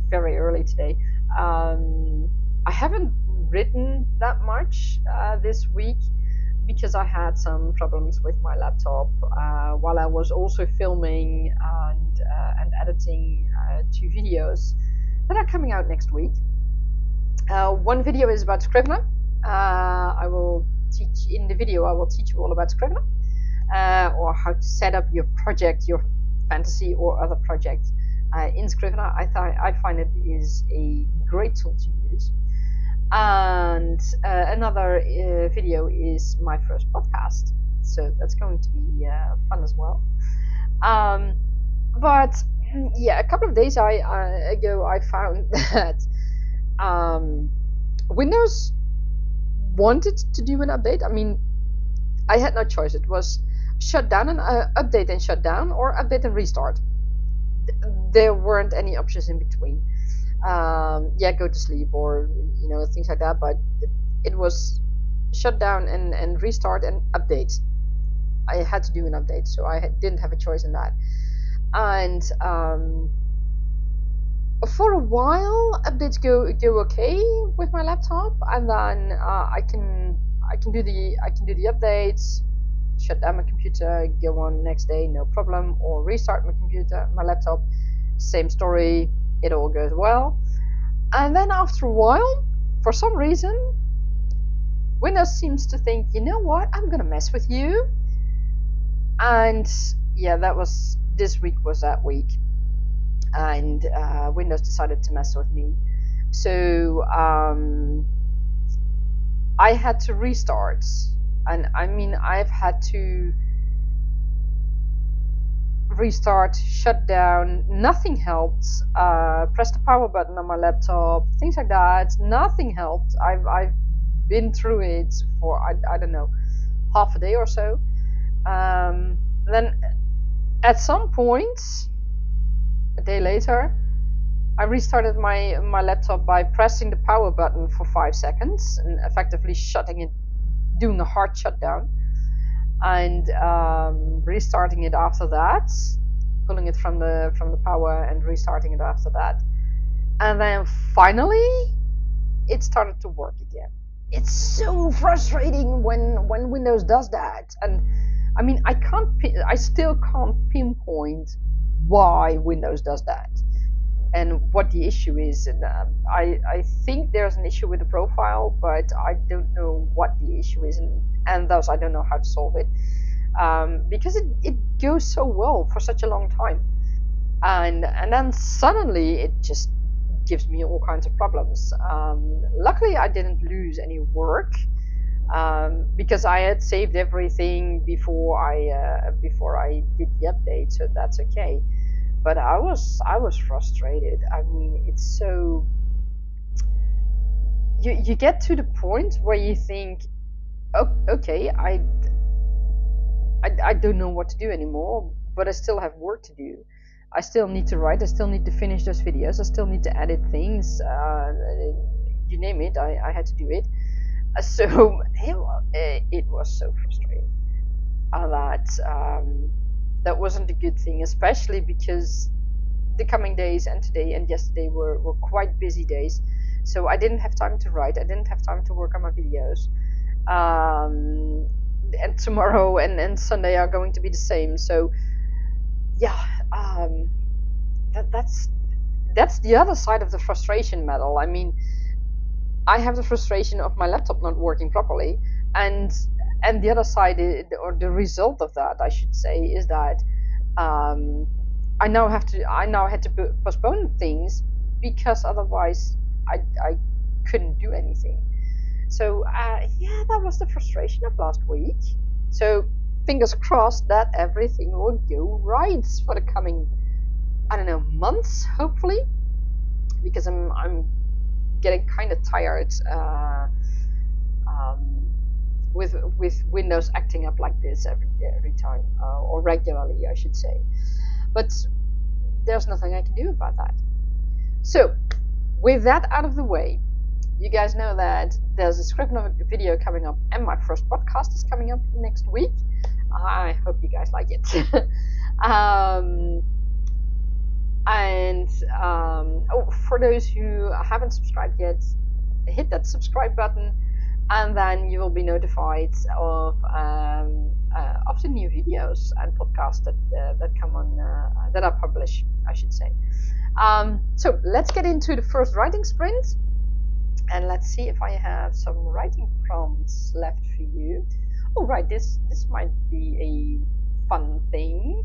very early today, I haven't written that much this week because I had some problems with my laptop while I was also filming and editing 2 videos that are coming out next week. One video is about Scrivener. I will teach in the video. I will teach you all about Scrivener, or how to set up your project, your fantasy or other project in Scrivener. I find it is a great tool to use. And another video is my first podcast, so that's going to be fun as well. But yeah, a couple of days ago, I found that Windows wanted to do an update. I mean, I had no choice. It was shut down and update and shut down, or update and restart. There weren't any options in between. Yeah, go to sleep or things like that. But it was shut down and restart and update. I had to do an update, so I didn't have a choice in that. And for a while, updates go okay with my laptop, and then I can do the updates, shut down my computer, go on next day, no problem, or restart my laptop, same story, it all goes well. And then after a while, for some reason, Windows seems to think, you know what, I'm gonna mess with you. And yeah, this week was that week, and Windows decided to mess with me. So I had to restart, and I mean, I've had to restart, shut down, nothing helped. Press the power button on my laptop, things like that, nothing helped. I've been through it for I don't know, half a day or so. Then at some point, a day later, I restarted my laptop by pressing the power button for 5 seconds and effectively shutting it, doing a hard shutdown, and restarting it after that, pulling it from the power and restarting it after that. And then finally it started to work again. It's so frustrating when Windows does that. And I mean, I still can't pinpoint why Windows does that and what the issue is. And I think there's an issue with the profile, but I don't know what the issue is, and thus I don't know how to solve it, because it goes so well for such a long time, and then suddenly it just gives me all kinds of problems. Luckily, I didn't lose any work, because I had saved everything before I did the update, so that's okay. But I was frustrated. I mean, it's so, you get to the point where you think, oh, okay, I don't know what to do anymore, but I still have work to do. I still need to write, I still need to finish those videos, I still need to edit things, you name it, I had to do it. So it was so frustrating. That wasn't a good thing, especially because the coming days and today and yesterday were quite busy days. So I didn't have time to write, I didn't have time to work on my videos. And tomorrow and Sunday are going to be the same. So yeah, that's the other side of the frustration medal. I mean, I have the frustration of my laptop not working properly, and the other side, or the result of that, I should say, is that I now had to postpone things because otherwise I couldn't do anything. So yeah, that was the frustration of last week. So fingers crossed that everything will go right for the coming, I don't know, months, hopefully, because I'm getting kind of tired with Windows acting up like this every time, or regularly, I should say. But there's nothing I can do about that. So with that out of the way, you guys know that there's a Scrivener video coming up, and my first podcast is coming up next week. I hope you guys like it. And oh, for those who haven't subscribed yet, hit that subscribe button, and then you will be notified of the new videos and podcasts that come on that I publish, I should say. So let's get into the first writing sprint, and let's see if I have some writing prompts left for you. Oh right, this might be a fun thing.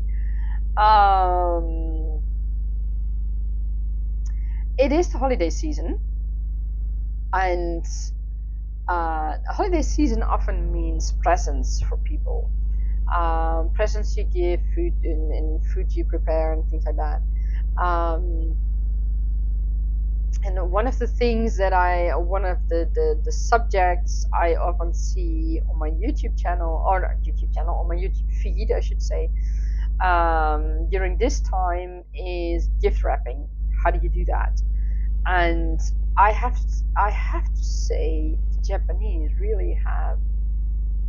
It is the holiday season, and holiday season often means presents for people. Presents you give, food and food you prepare, and things like that. And one of the things that one of the subjects I often see on my YouTube channel, on my YouTube feed, I should say, during this time is gift wrapping. How do you do that? And I have to say, the Japanese really have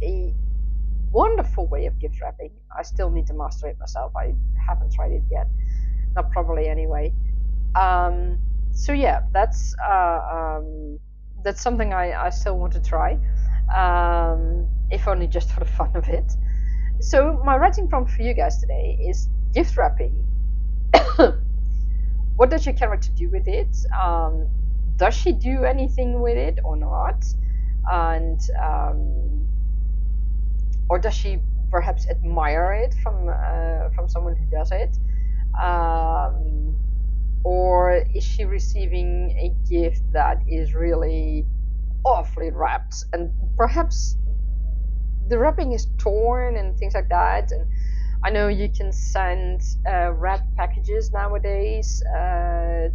a wonderful way of gift wrapping. I still need to master it myself. I haven't tried it yet, not properly anyway. So yeah, that's something I still want to try, if only just for the fun of it. So my writing prompt for you guys today is gift wrapping. What does your character do with it? Does she do anything with it or not? And or does she perhaps admire it from someone who does it? Or is she receiving a gift that is really awfully wrapped, and perhaps the wrapping is torn and things like that? And I know you can send wrapped packages nowadays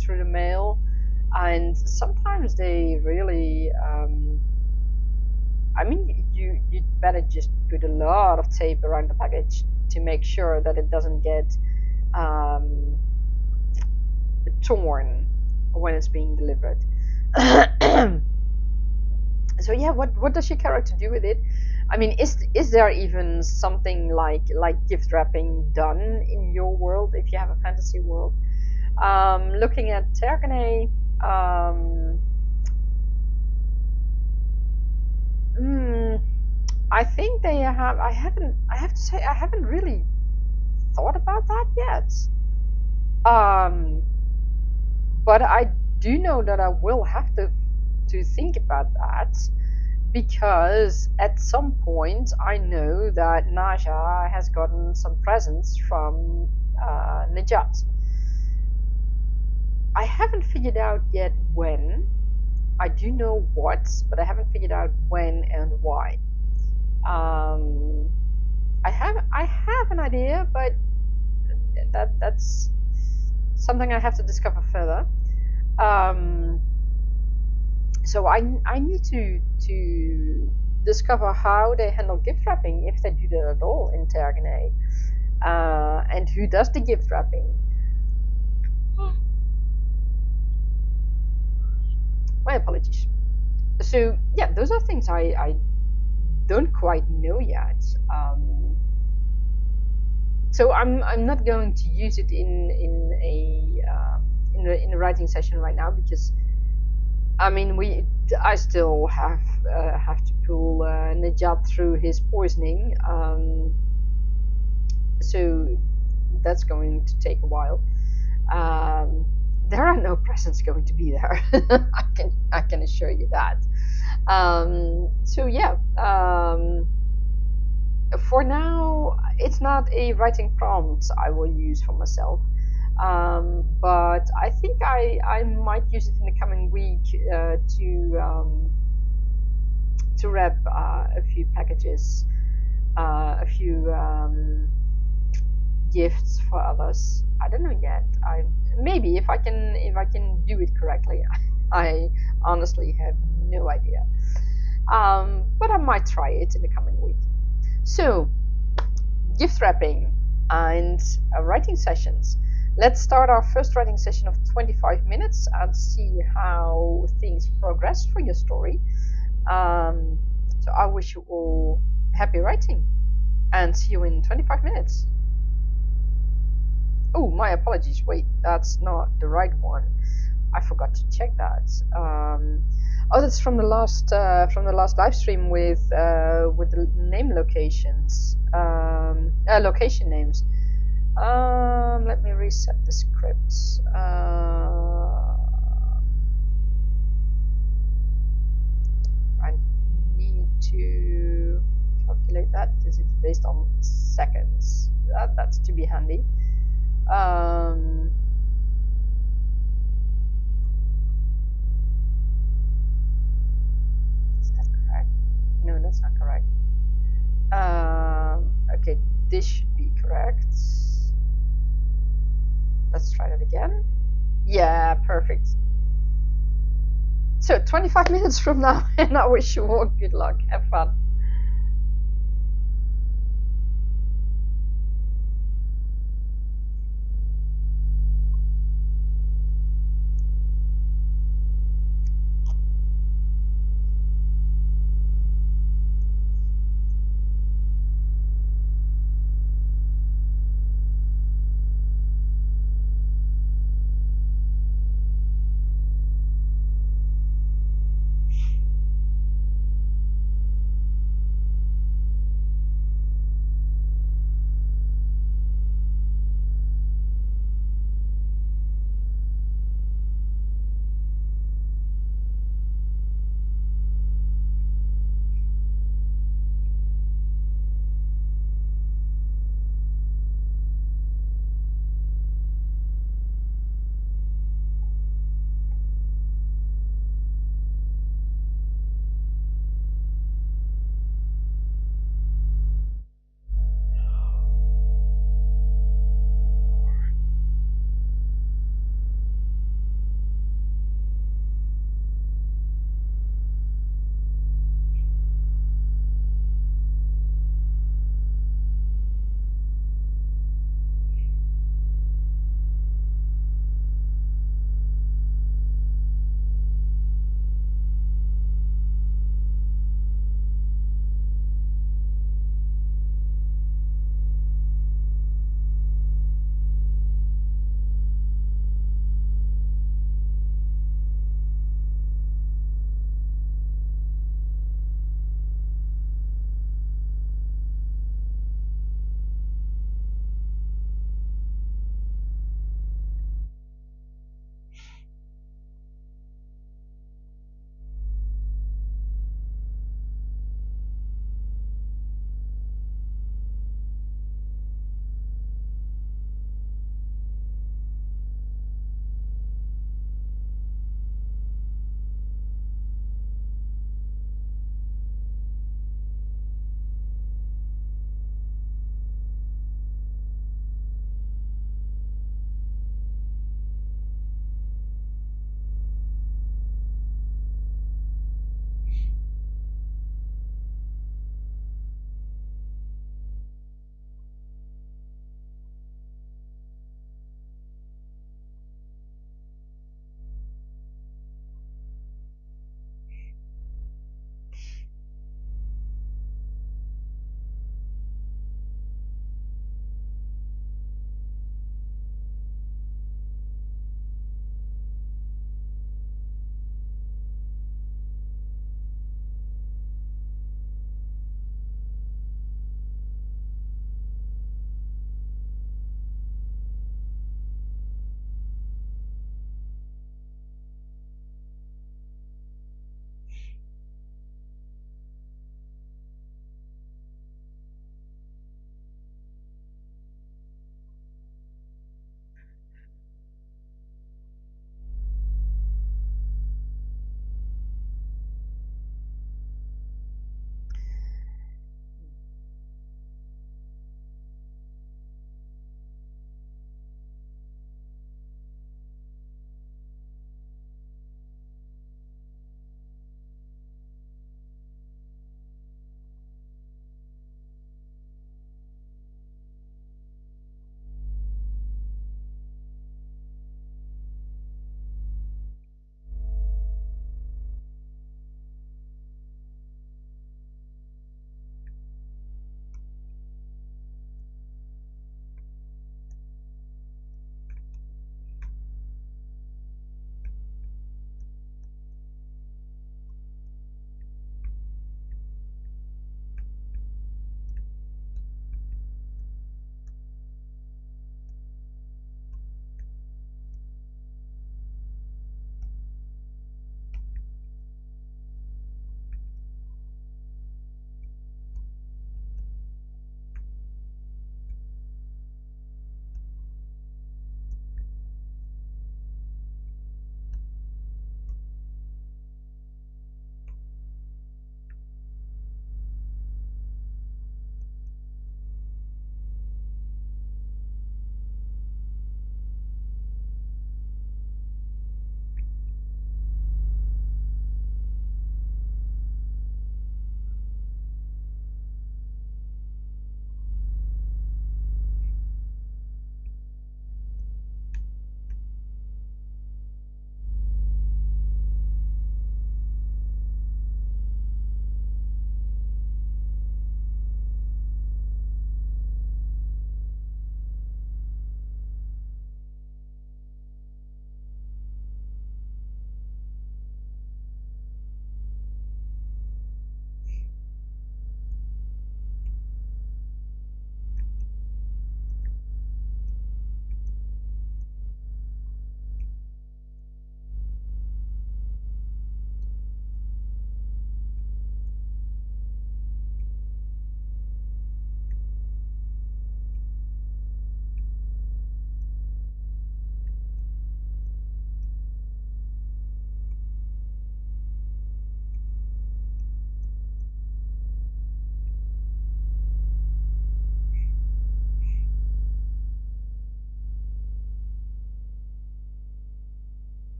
through the mail, and sometimes they really I mean, you'd better just put a lot of tape around the package to make sure that it doesn't get torn when it's being delivered. So yeah, what does your character do with it? I mean, is there even something like gift wrapping done in your world if you have a fantasy world? Looking at Tergaenae, I think they have. I have to say, I haven't really thought about that yet. But I do know that I will have to think about that, because at some point I know that Nasya has gotten some presents from Nejat. I haven't figured out yet when. I do know what, but I haven't figured out when and why. I have an idea, but that's something I have to discover further. So I need to discover how they handle gift wrapping, if they do that at all in Tergaenae, and who does the gift wrapping. My apologies. So yeah, those are things I don't quite know yet. So I'm not going to use it in a writing session right now, because I mean I still have to pull Nejat through his poisoning, so that's going to take a while. There are no presents going to be there. I can assure you that. So yeah, for now it's not a writing prompt I will use for myself, but I think I might use it in the coming week to wrap a few packages, a few gifts for others. I don't know yet. Maybe if I can do it correctly. I honestly have no idea. But I might try it in the coming week. So, gift wrapping and writing sessions. Let's start our first writing session of 25 minutes and see how things progress for your story. So I wish you all happy writing, and see you in 25 minutes. Oh, my apologies. Wait, that's not the right one. I forgot to check that. Oh, that's from the last live stream with the name locations, location names. Let me reset the scripts. I need to calculate that because it's based on seconds. That's to be handy. Is that correct? No, that's not correct. Okay, this should be correct. Let's try that again. Yeah, perfect. So 25 minutes from now, and I wish you all good luck. Have fun.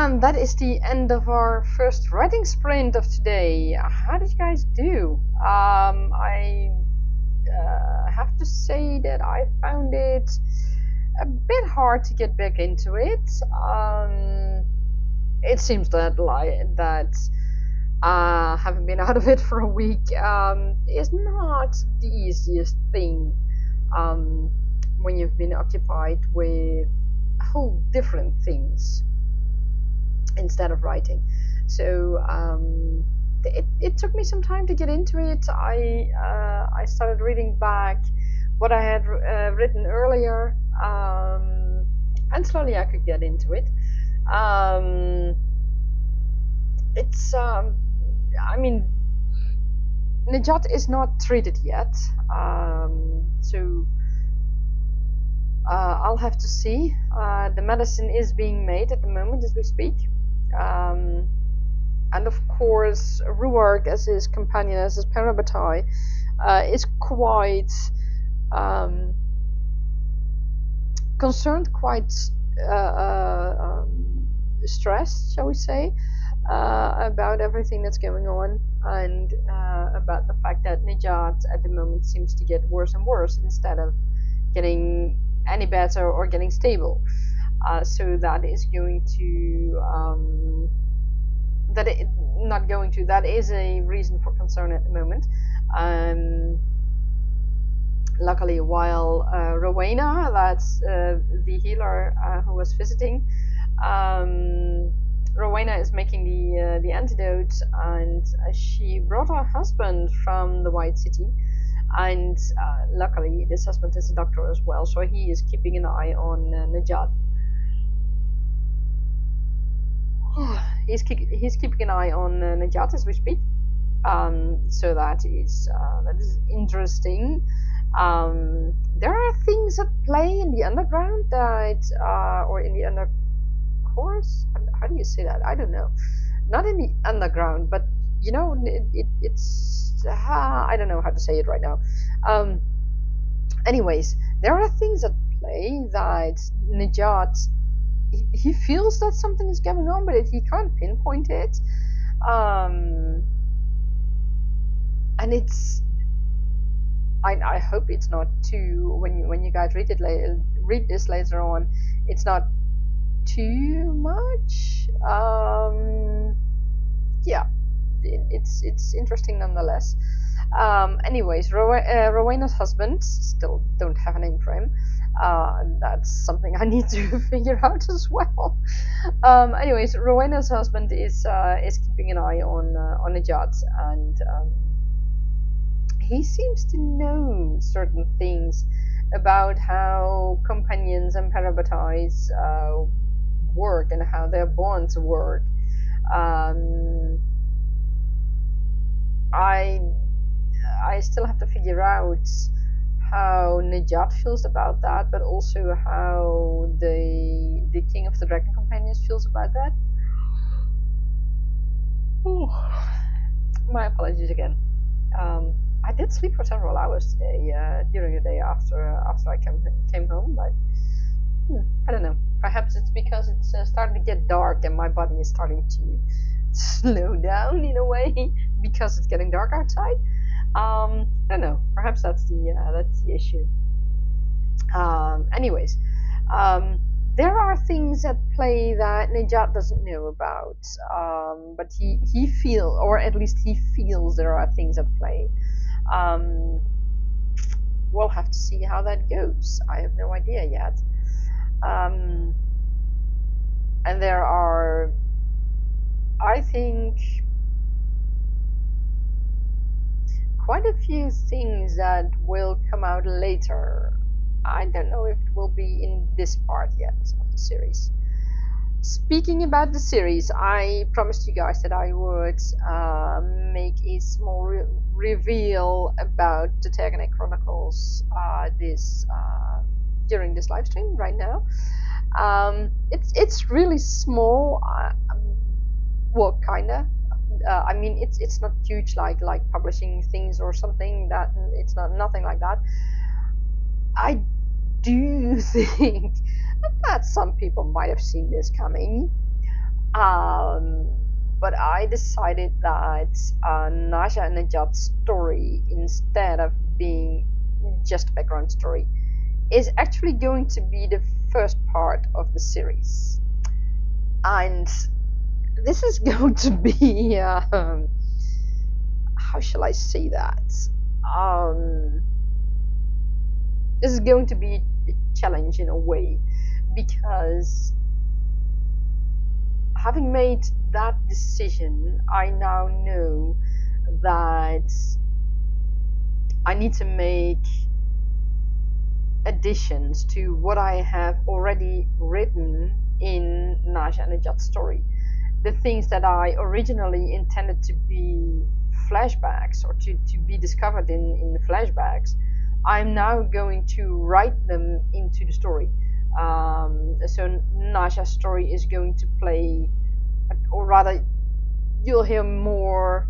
And that is the end of our first writing sprint of today. How did you guys do? I have to say that I found it a bit hard to get back into it. It seems that having been out of it for a week is not the easiest thing when you've been occupied with whole different things instead of writing. So it took me some time to get into it. I started reading back what I had written earlier, and slowly I could get into it. It's I mean, Nejat is not treated yet, so I'll have to see. The medicine is being made at the moment as we speak. And of course, Ruark, as his companion, as his parabatai, is quite concerned, quite stressed, shall we say, about everything that's going on, and about the fact that Nejat at the moment seems to get worse and worse instead of getting any better or getting stable. So that is going to that is a reason for concern at the moment. Luckily, while Rowena, that's the healer who was visiting, Rowena is making the antidote, and she brought her husband from the White City, and luckily this husband is a doctor as well, so he is keeping an eye on Nejat. He's keeping an eye on Nejat as we speak. So that is interesting. There are things at play in the underground that, or in the undercourse. How do you say that? I don't know. Not in the underground, but you know, it's I don't know how to say it right now. Anyways, there are things at play that Nejat, he feels that something is going on, but he can't pinpoint it. And it's I hope it's not too, when you guys read this later on, it's not too much. Yeah, it's interesting nonetheless. Anyways, Rowena's husband, still don't have a name for him. That's something I need to figure out as well. Anyways, Rowena's husband is keeping an eye on Nejat, and he seems to know certain things about how companions and parabatais work and how their bonds work. I still have to figure out how Nejat feels about that, but also how the King of the Dragon Companions feels about that. Ooh. My apologies again. I did sleep for several hours today, during the day after I came home, but I don't know. Perhaps it's because it's starting to get dark and my body is starting to slow down in a way because it's getting dark outside. I don't know. Perhaps that's the issue. Anyways, there are things at play that Nejat doesn't know about, but he feels, or at least he feels, there are things at play. We'll have to see how that goes. I have no idea yet. And there are, I think, quite a few things that will come out later. I don't know if it will be in this part yet of the series. Speaking about the series, I promised you guys that I would make a small reveal about the Tergaenae Chronicles during this live stream right now. It's really small. Well, kinda. I mean, it's not huge like publishing things or something. That it's nothing like that. I do think that some people might have seen this coming. Um, but I decided that Nasya Nejat's story, instead of being just a background story, is actually going to be the first part of the series. And this is going to be, how shall I say that? Um, this is going to be a challenge in a way, because having made that decision, I now know that I need to make additions to what I have already written in Nasya Nejat's story. The things that I originally intended to be flashbacks, or to be discovered in flashbacks, I'm now going to write them into the story. So Nasya's story is going to play, or rather, you'll hear more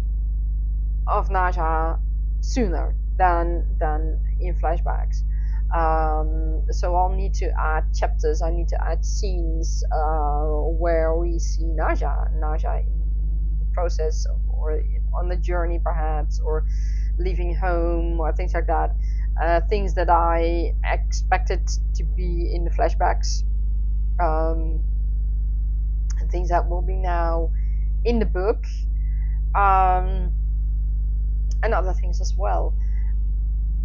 of Nasya sooner than in flashbacks. So I'll need to add chapters. I need to add scenes where we see Nasya in the process of, or on the journey perhaps, or leaving home, or things like that. Things that I expected to be in the flashbacks, and things that will be now in the book, and other things as well.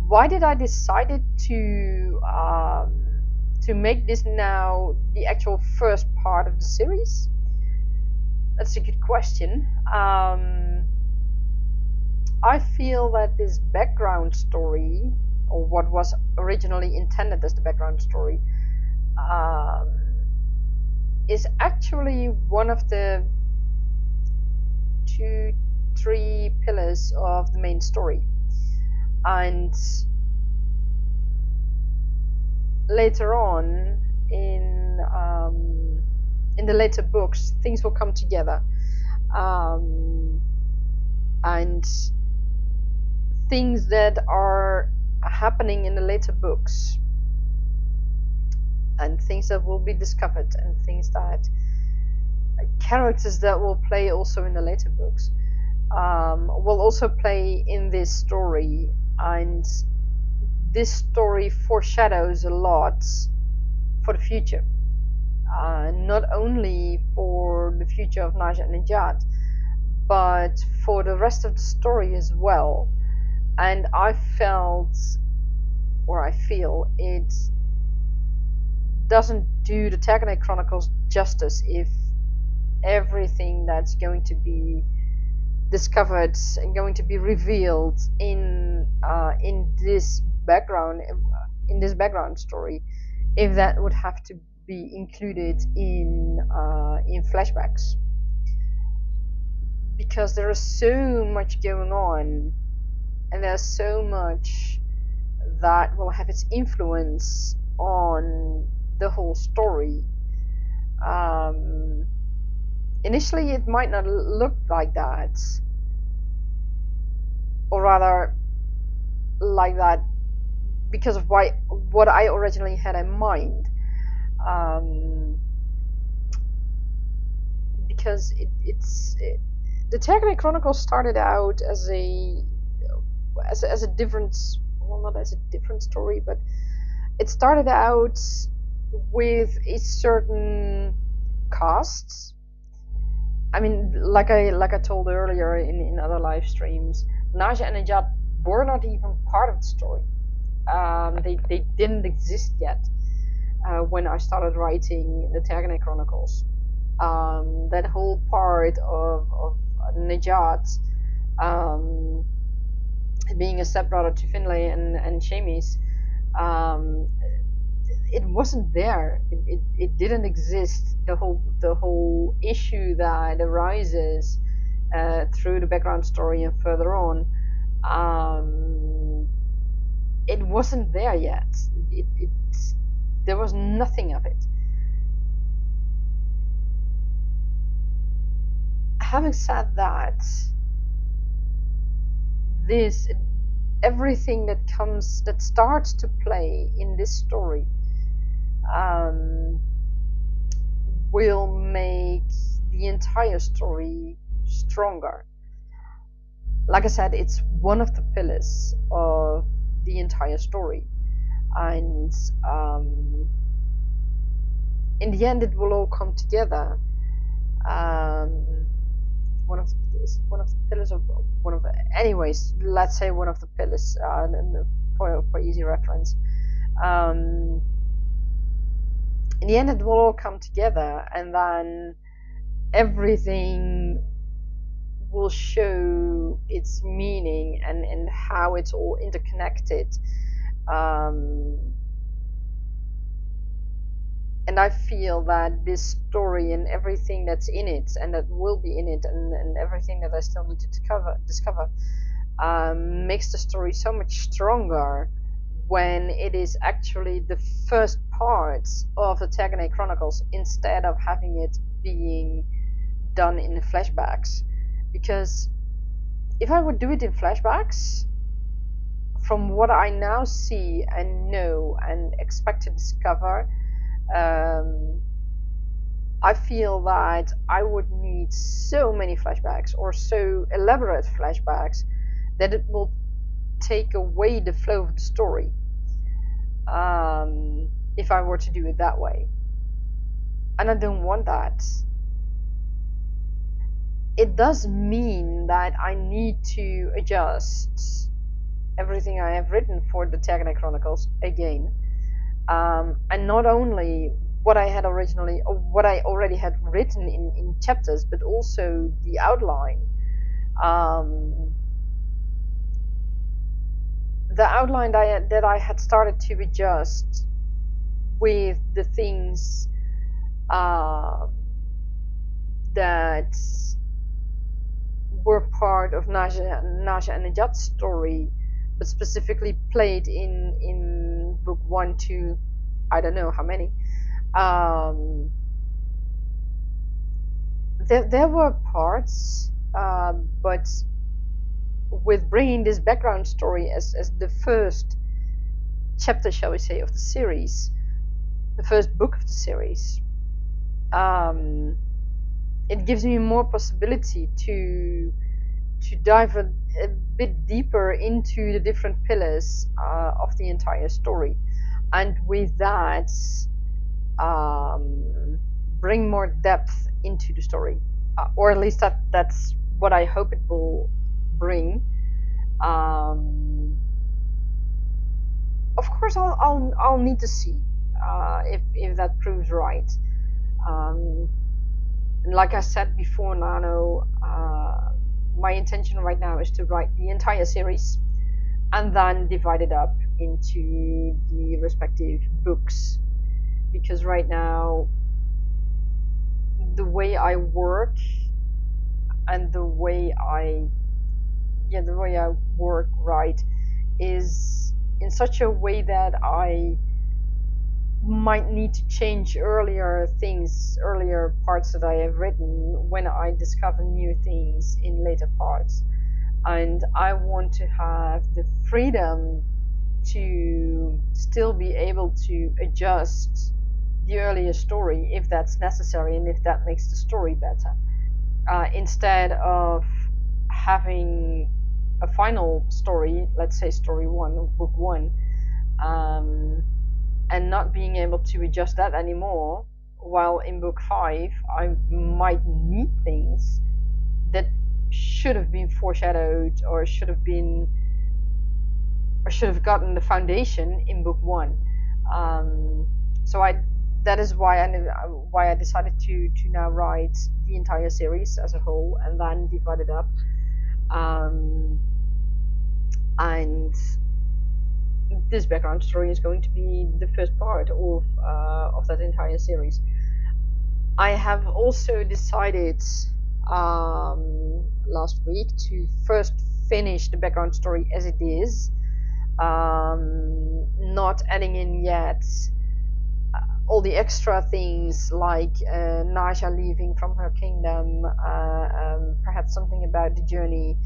Why did I decided to make this now the actual first part of the series? That's a good question. I feel that this background story, or what was originally intended as the background story, um, is actually one of the 2-3 pillars of the main story. And later on in the later books, things will come together, and things that are happening in the later books, and things that will be discovered, and things that characters that will play also in the later books, will also play in this story. And this story foreshadows a lot for the future, not only for the future of Nasya Nejat, but for the rest of the story as well. And I felt, or I feel, it doesn't do the Tergaenae Chronicles justice if everything that's going to be discovered and going to be revealed in this background story, if that would have to be included in flashbacks, because there is so much going on, and there's so much that will have its influence on the whole story. Initially, it might not look like that, or rather, like that, because of what I originally had in mind. Because the Tergaenae Chronicles started out as a different, well, not as a different story, but it started out with a certain cast. I mean, like I told earlier in other live streams, Nasya and Nejat were not even part of the story. They didn't exist yet when I started writing the Tergaenae Chronicles. That whole part of Nejat being a stepbrother to Finlay and Shamis, it wasn't there. It didn't exist. The whole issue that arises through the background story and further on, it wasn't there yet. There was nothing of it. Having said that, this everything that starts to play in this story will make the the entire story stronger. Like I said, it's one of the pillars of the entire story, and in the end, it will all come together. Um, one of the pillars of one of the, anyways. Let's say one of the pillars, for easy reference. Um, in the end, it will all come together, and then everything will show its meaning and how it's all interconnected. And I feel that this story and everything that's in it and that will be in it and everything that I still need to discover makes the story so much stronger when it is actually the first part of the Tergaenae Chronicles instead of having it being done in flashbacks. Because if I would do it in flashbacks, from what I now see and know and expect to discover, I feel that I would need so many flashbacks or so elaborate flashbacks that it will take away the flow of the story, if I were to do it that way. And I don't want that. It does mean that I need to adjust everything I have written for the Tergaenae Chronicles again. And not only what I had originally, or what I already had written in chapters, but also the outline. The outline that I had started to adjust with the things that were part of Nasya Nejat's story, but specifically played in book 1, 2, I don't know how many. There were parts, but with bringing this background story as the first chapter, shall we say, of the series, the first book of the series, it gives me more possibility to dive a bit deeper into the different pillars of the entire story, and with that bring more depth into the story, or at least that's what I hope it will bring. Of course, I'll need to see if that proves right. Like I said before, Nano, my intention right now is to write the entire series and then divide it up into the respective books, because right now the way I work and the way I work, right, is in such a way that I might need to change earlier parts that I have written when I discover new things in later parts. And I want to have the freedom to still be able to adjust the earlier story if that's necessary and if that makes the story better, instead of having a final story, let's say story 1, book 1, and not being able to adjust that anymore, while in book 5 I might need things that should have been foreshadowed or should have gotten the foundation in book 1. So that is why I decided to now write the entire series as a whole and then divide it up. And this background story is going to be the first part of that entire series. I have also decided last week to first finish the background story as it is, not adding in yet all the extra things like Nasya leaving from her kingdom, perhaps something about the journey.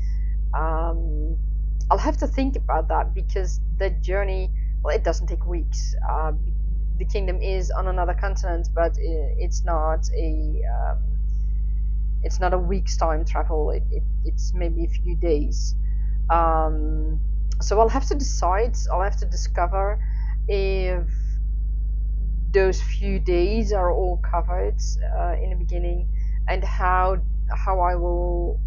I'll have to think about that, because the journey, well, it doesn't take weeks. The kingdom is on another continent, but it's not It's not a week's time travel. It's maybe a few days. Um, so I'll have to decide. I'll have to discover if those few days are all covered in the beginning, and how I will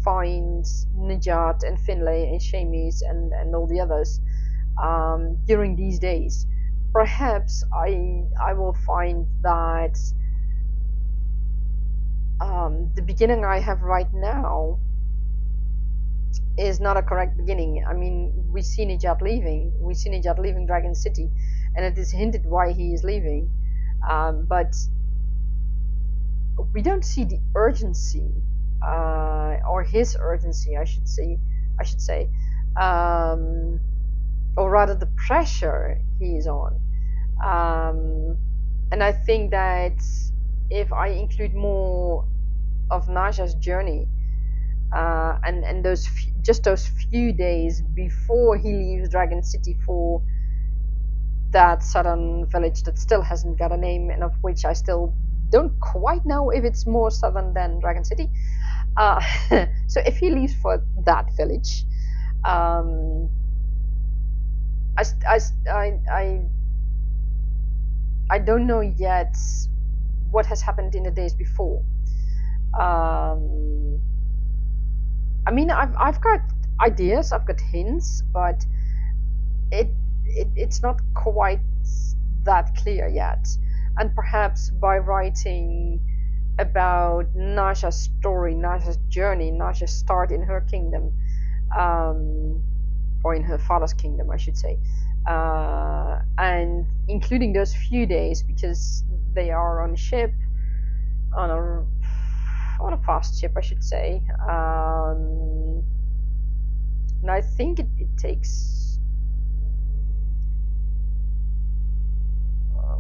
find Najat and Finlay and Shamis and all the others during these days. Perhaps I will find that the beginning I have right now is not a correct beginning. I mean, we see Nejat leaving. We see Nejat leaving Dragon City, and it is hinted why he is leaving. But we don't see the urgency, or his urgency, I should say. I should say, or rather, the pressure he is on. And I think that if I include more of Nasya's journey, and just those few days before he leaves Dragon City for that southern village that still hasn't got a name, and of which I still don't quite know if it's more southern than Dragon City. Uh, so if he leaves for that village, um, I, I, I, I don't know yet what has happened in the days before. I mean, I've got ideas, I've got hints, but it's not quite that clear yet. And perhaps by writing about Nasya's story, Nasya's journey, Nasya's start in her kingdom, or in her father's kingdom, I should say, and including those few days because they are on a ship, on a fast ship, I should say. And I think it takes,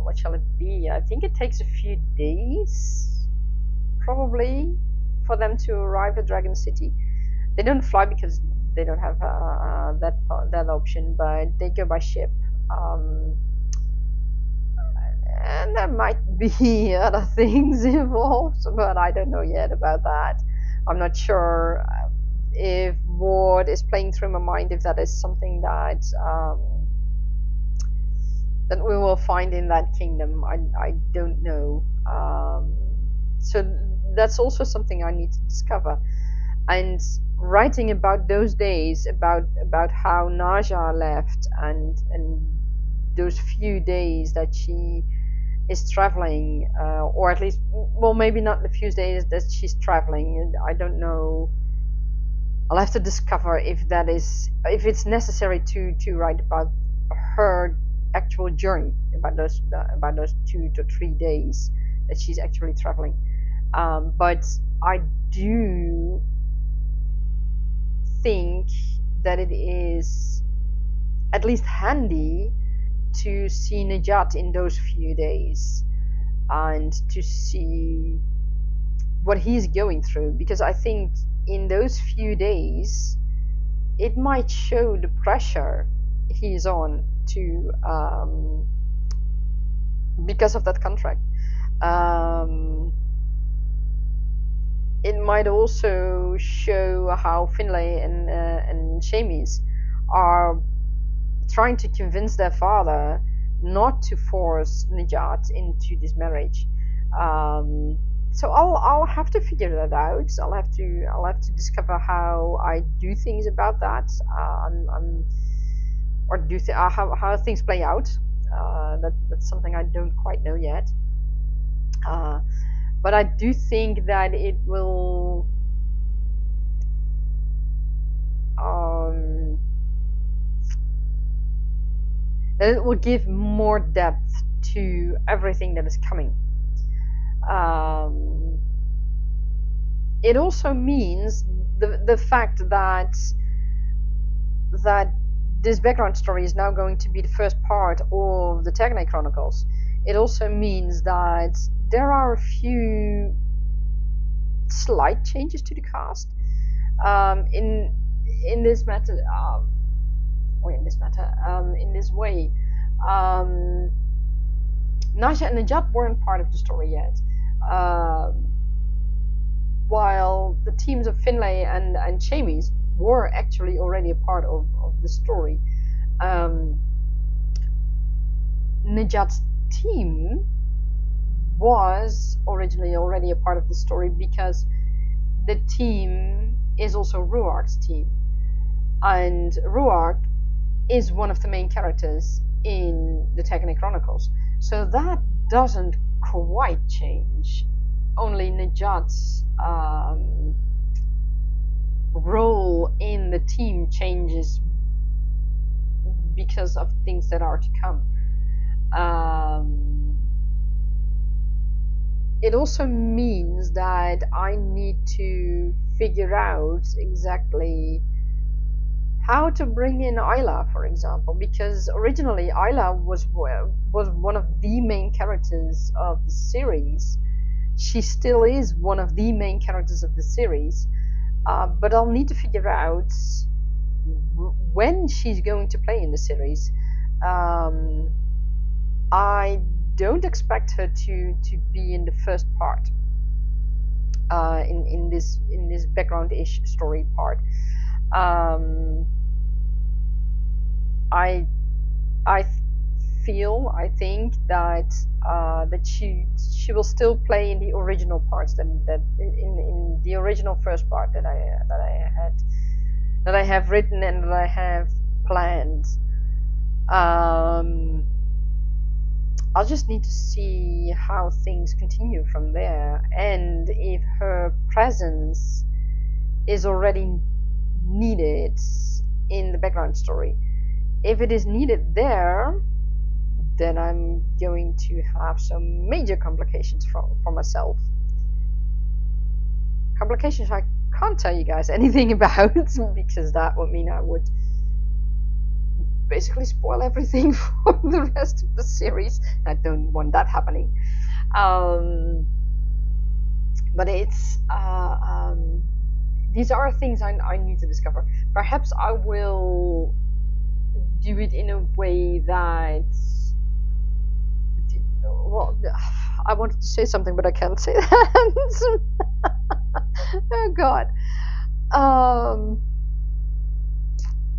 what shall it be? I think it takes a few days, probably, for them to arrive at Dragon City. They don't fly because they don't have that option, but they go by ship. And there might be other things involved, but I don't know yet about that. I'm not sure if what is playing through my mind, if that is something that that we will find in that kingdom. I don't know. So that's also something I need to discover. And writing about those days, about how Nasya left, and those few days that she is traveling, or at least, well, maybe not the few days that she's traveling. I don't know. I'll have to discover if it's necessary to write about her actual journey, about those 2 to 3 days that she's actually traveling. But I do think that it is at least handy to see Nejat in those few days and to see what he's going through, because I think in those few days it might show the pressure he's on to because of that contract. It might also show how Finlay and Shamis are trying to convince their father not to force Nejat into this marriage. So I'll have to figure that out. I'll have to discover how I do things about that, or how things play out. That's something I don't quite know yet. But I do think that it will. That it will give more depth to everything that is coming. It also means the fact that this background story is now going to be the first part of the Tergaenae Chronicles. It also means that there are a few slight changes to the cast in this matter. In this way, Nasya and Nejat weren't part of the story yet. while the teams of Finlay and Chamis were actually already a part of the story. Nejat's team was originally already a part of the story because the team is also Ruark's team, and Ruark is one of the main characters in the Tergaenae Chronicles. So that doesn't quite change. Only Nejat's role in the team changes because of things that are to come. It also means that I need to figure out exactly how to bring in Isla, for example, because originally Isla was one of the main characters of the series. She still is one of the main characters of the series, but I'll need to figure out when she's going to play in the series. I don't expect her to be in the first part, in this background-ish story part. I think that she will still play in the original parts that in the original first part that I have written and that I have planned. I'll just need to see how things continue from there, and if her presence is already needed in the background story. If it is needed there, then I'm going to have some major complications for myself. Complications I can't tell you guys anything about, because that would mean I would basically spoil everything for the rest of the series. I don't want that happening. But it's these are things I need to discover. Perhaps I will do it in a way that, well, I wanted to say something but I can't say that. Oh god.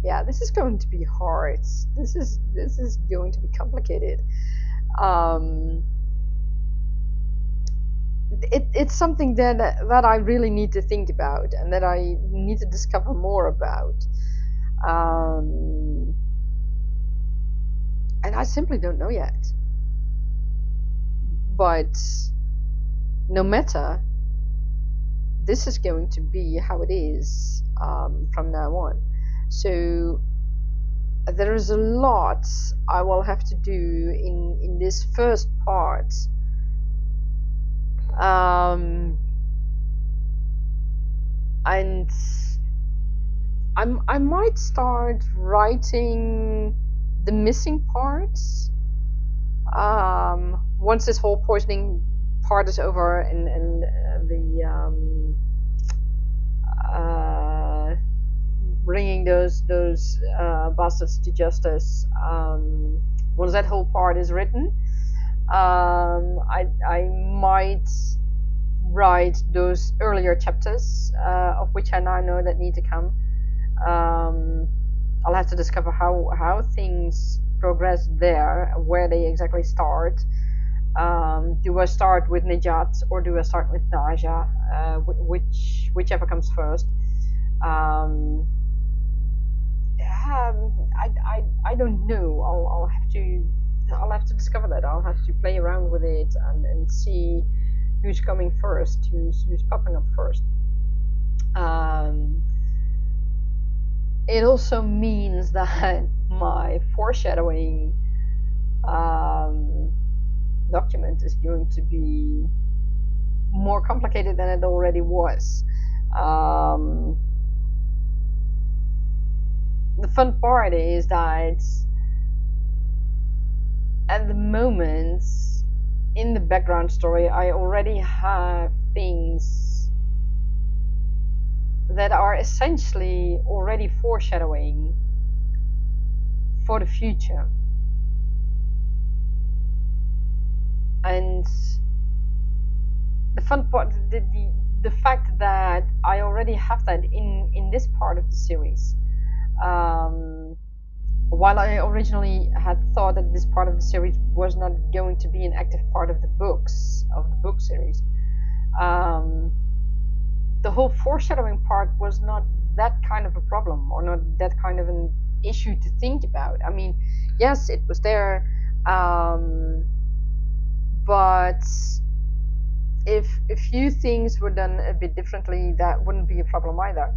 Yeah, this is going to be hard. This is going to be complicated. It's something that I really need to think about and that I need to discover more about. And I simply don't know yet. But no matter, this is going to be how it is from now on. So there is a lot I will have to do in this first part. And I might start writing the missing parts once this whole poisoning part is over, and bringing those bastards to justice. Once that whole part is written, I might write those earlier chapters, of which I now know that need to come. I'll have to discover how things progress there, where they exactly start. Do I start with Nejat or do I start with Nasya? Whichever comes first. I don't know. I'll have to discover that. I'll have to play around with it and see who's coming first, who's popping up first. It also means that my foreshadowing document is going to be more complicated than it already was. The fun part is that at the moment, in the background story, I already have things that are essentially already foreshadowing for the future. And the fun part, the fact that I already have that in this part of the series. While I originally had thought that this part of the series was not going to be an active part of the book series, the whole foreshadowing part was not that kind of a problem, or not that kind of an issue to think about. I mean, yes, it was there, but if a few things were done a bit differently, that wouldn't be a problem either.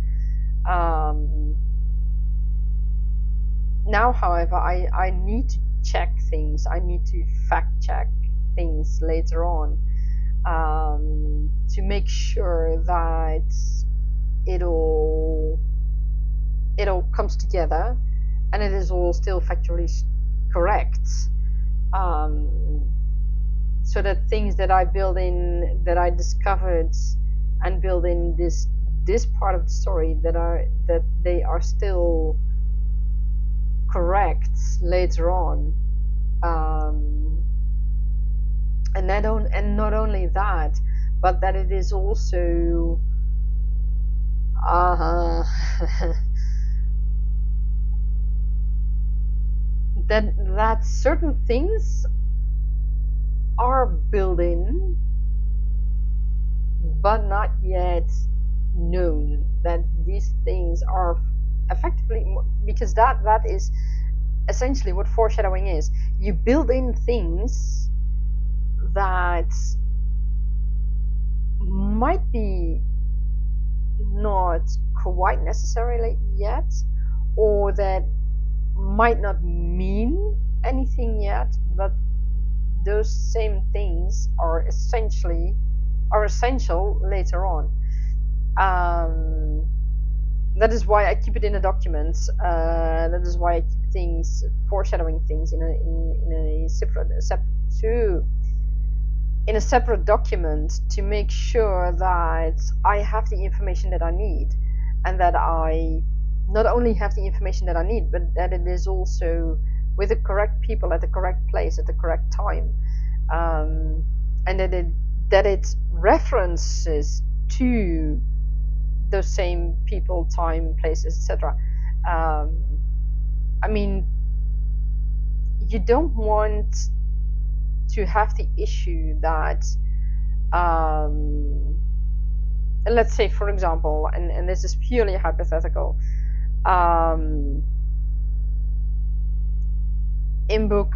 Now, however, I need to check things. I need to fact check things later on, to make sure that it all comes together and it is all still factually correct. So that things that I build in, that I discovered and build in this part of the story, that they are still correct later on. And not only that, but that it is also that certain things are built in but not yet known, that these things are effectively, because that is essentially what foreshadowing is. You build in things that might be not quite necessarily yet, or that might not mean anything yet, but those same things are essential later on. That is why I keep it in a document. That is why I keep things, foreshadowing things, in a separate document, to make sure that I have the information that I need, and that I not only have the information that I need, but that it is also with the correct people at the correct place at the correct time, and that it references to those same people, time, places, etc. I mean, you don't want to have the issue that, let's say, for example, and this is purely hypothetical, in book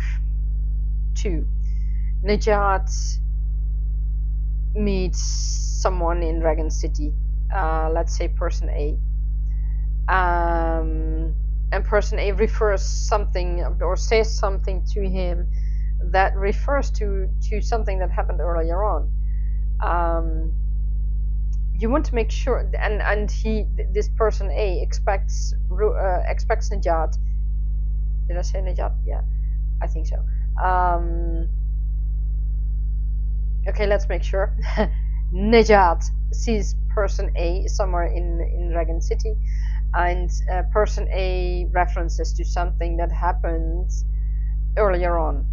2, Nejat meets someone in Dragon City, let's say person A, and person A refers something or says something to him that refers to something that happened earlier on. You want to make sure, and this person A expects Nejat. Did I say Nejat? Yeah, I think so. Okay, let's make sure. Nejat sees person A somewhere in Dragon City, and person A references to something that happened earlier on.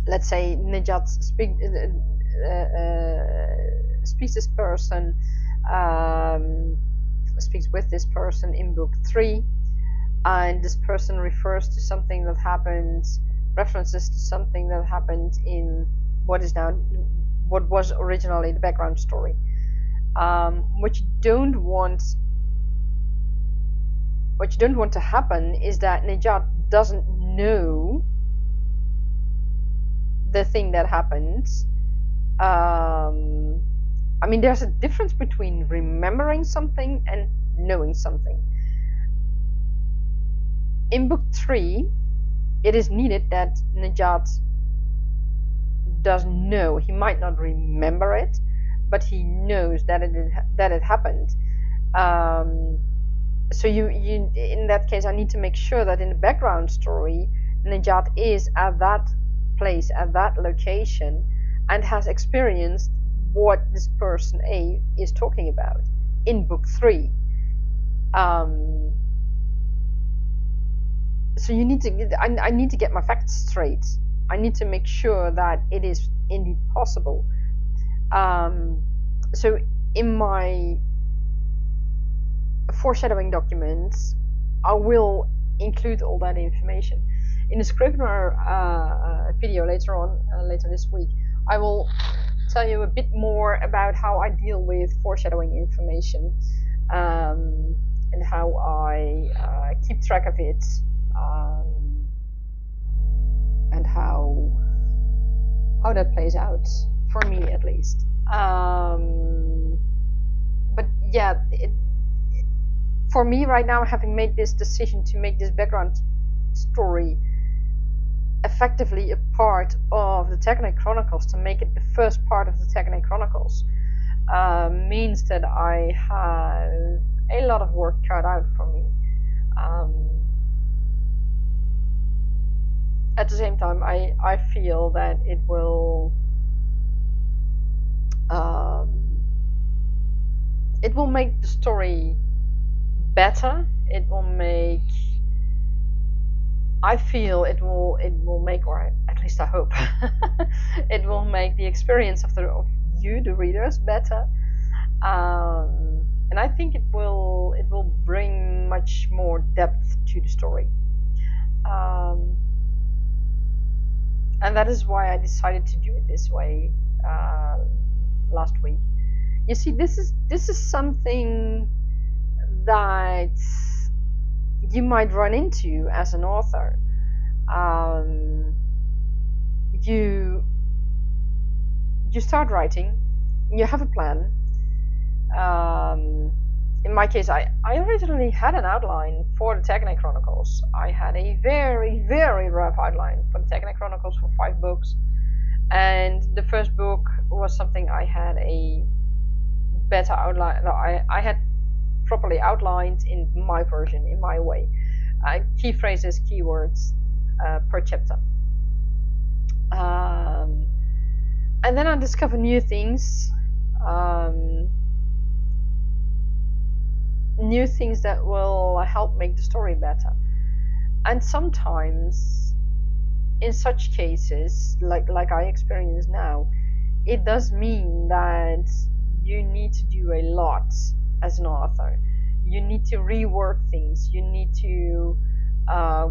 Let's say Nejat speaks this person, speaks with this person in book 3, and this person refers to something that happened, references to something that happened in what was originally the background story. What you don't want to happen is that Nejat doesn't know the thing that happened. I mean, there's a difference between remembering something and knowing something. In book 3, it is needed that Nejat does know. He might not remember it, but he knows that it happened. So you in that case, I need to make sure that in the background story, Nejat is at that place, at that location, and has experienced what this person A is talking about in book 3. So you need to. I need to get my facts straight. I need to make sure that it is indeed possible. So in my foreshadowing documents, I will include all that information. In the Scrivener video later on, later this week, I will tell you a bit more about how I deal with foreshadowing information, and how I keep track of it, and how that plays out for me at least. But yeah, for me right now, having made this decision to make this background story effectively a part of the Tergaenae Chronicles, to make it the first part of the Tergaenae Chronicles, means that I have a lot of work cut out for me. At the same time, I feel that it will make the story better. It will make, I feel it will make, or at least I hope, it will make the experience of you, the readers, better. And I think it will bring much more depth to the story. And that is why I decided to do it this way last week. You see, this is something that you might run into as an author. You start writing, you have a plan. In my case, I originally had an outline for the Tergaenae Chronicles. I had a very, very rough outline for the Tergaenae Chronicles for 5 books. And the first book was something I had a better outline. I had properly outlined in my version, in my way. Key phrases, keywords per chapter. And then I discovered new things. New things that will help make the story better. And sometimes, in such cases, like I experience now, it does mean that you need to do a lot as an author. You need to rework things. You need to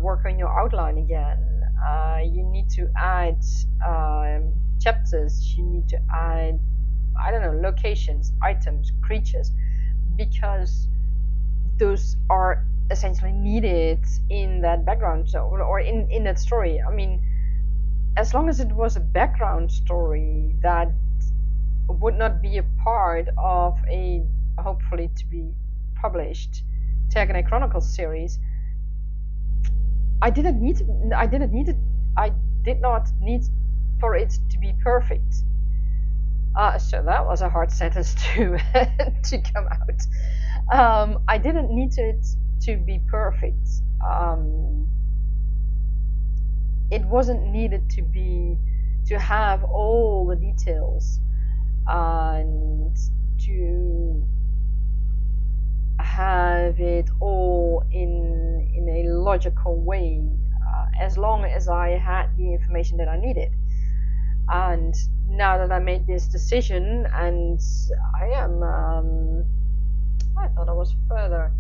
work on your outline again. You need to add chapters. You need to add, I don't know, locations, items, creatures, because those are essentially needed in that background, or in that story. I mean, as long as it was a background story that would not be a part of a hopefully to be published Tergaenae Chronicles series, I did not need for it to be perfect. So that was a hard sentence to to come out. I didn't need it to be perfect. It wasn't needed to have all the details and to have it all in a logical way, as long as I had the information that I needed. And now that I made this decision, and I thought I was further.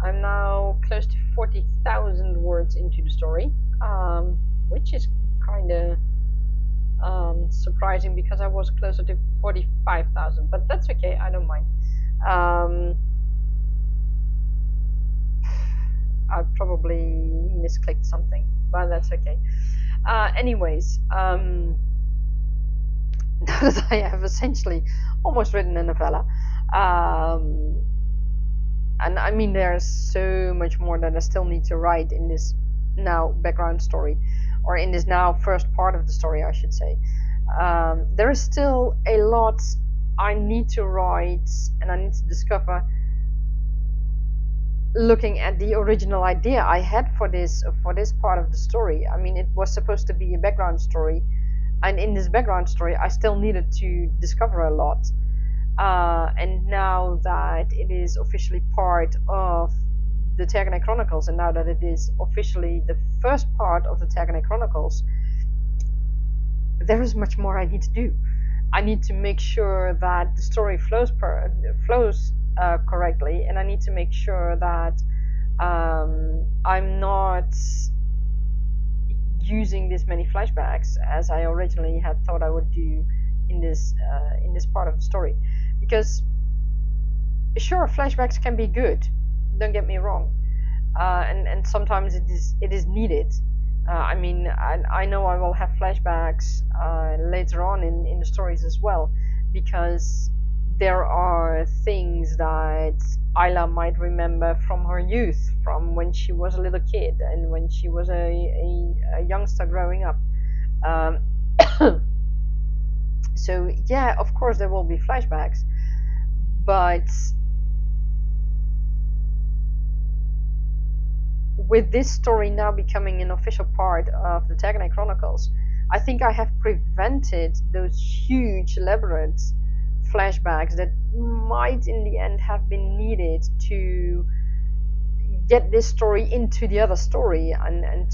I'm now close to 40,000 words into the story, which is kind of surprising, because I was closer to 45,000, but that's okay, I don't mind. I probably misclicked something, but that's okay. Anyways, now that I have essentially almost written a novella, and I mean, there's so much more that I still need to write in this now background story, or in this now first part of the story, I should say. There is still a lot I need to write, and I need to discover, looking at the original idea I had for this part of the story. I mean, it was supposed to be a background story, and in this background story I still needed to discover a lot. And now that it is officially part of the Tergaenae Chronicles, and now that it is officially the first part of the Tergaenae Chronicles, there is much more I need to do. I need to make sure that the story flows correctly, and I need to make sure that I'm not using this many flashbacks as I originally had thought I would do in this part of the story. Because sure, flashbacks can be good. Don't get me wrong, and sometimes it is needed. I mean, I know I will have flashbacks later on in the stories as well, because there are things that Isla might remember from her youth, from when she was a little kid and when she was a youngster growing up. Um, so yeah, of course there will be flashbacks, but with this story now becoming an official part of the Tergaenae Chronicles, I think I have prevented those huge, elaborate flashbacks that might in the end have been needed to get this story into the other story, and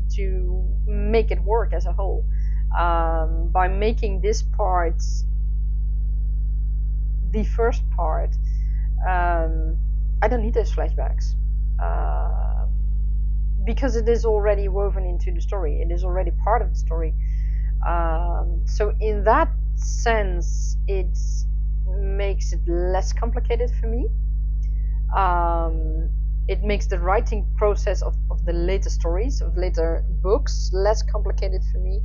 to make it work as a whole. By making this part the first part, I don't need those flashbacks. Because it is already woven into the story, it is already part of the story. So in that sense, it makes it less complicated for me. It makes the writing process of the later stories, of later books, less complicated for me.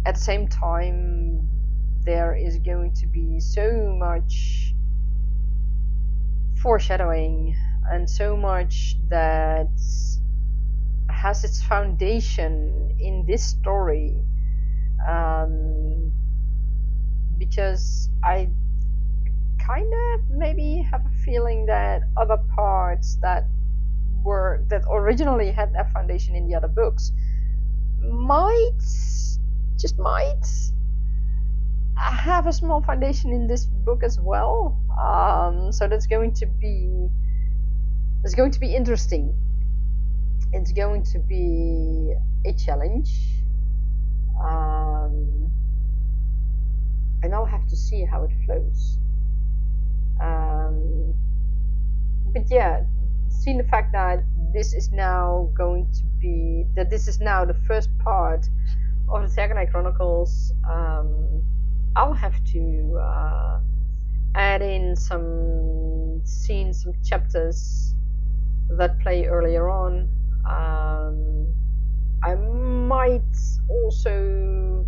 At the same time, there is going to be so much foreshadowing and so much that has its foundation in this story, because I kind of maybe have a feeling that other parts that originally had their foundation in the other books might have a small foundation in this book as well. So that's going to be interesting. It's going to be a challenge, and I'll have to see how it flows. But yeah, seeing the fact that this is now the first part of the Tergaenae Chronicles, I'll have to add in some scenes, some chapters that play earlier on. I might also,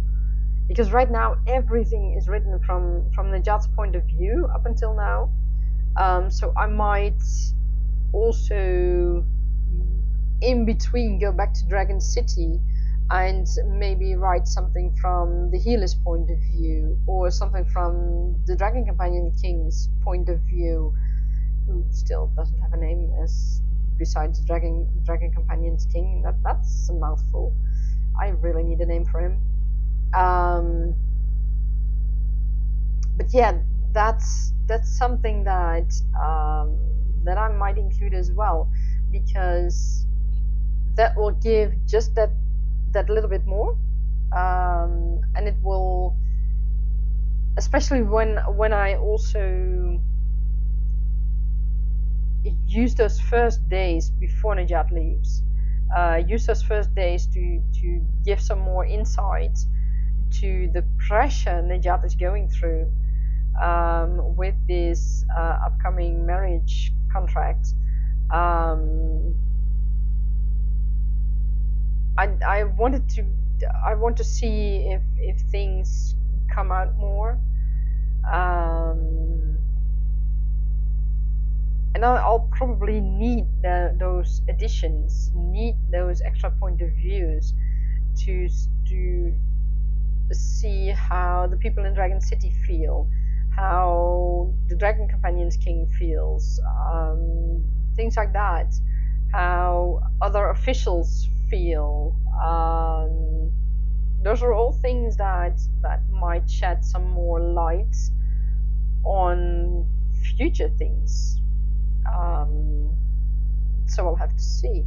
because right now everything is written from Nejat's point of view up until now, so I might also in between go back to Dragon City and maybe write something from the healer's point of view, or something from the Dragon Companion King's point of view, who still doesn't have a name as besides Dragon Companion's King. That's a mouthful. I really need a name for him. But yeah, that's something that that I might include as well, because that will give just that little bit more, and it will, especially when I also use those first days before Nejat leaves, use those first days to give some more insight to the pressure Nejat is going through with this upcoming marriage contract. I want to see if things come out more, and I'll probably need those additions, need those extra point of views to see how the people in Dragon City feel, how the Dragon Companions King feels, things like that, how other officials feel. Those are all things that might shed some more light on future things. So I'll have to see.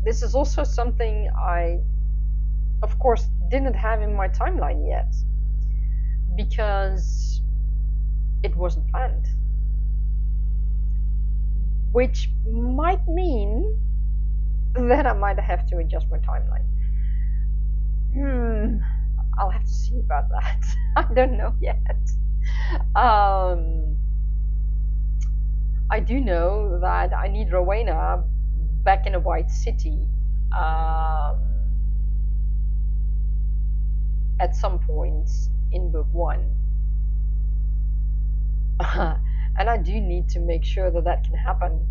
this is also something I, of course, didn't have in my timeline yet because it wasn't planned. Which might mean that I might have to adjust my timeline. I'll have to see about that. I don't know yet. I do know that I need Rowena back in a white city at some point in book one. And I do need to make sure that that can happen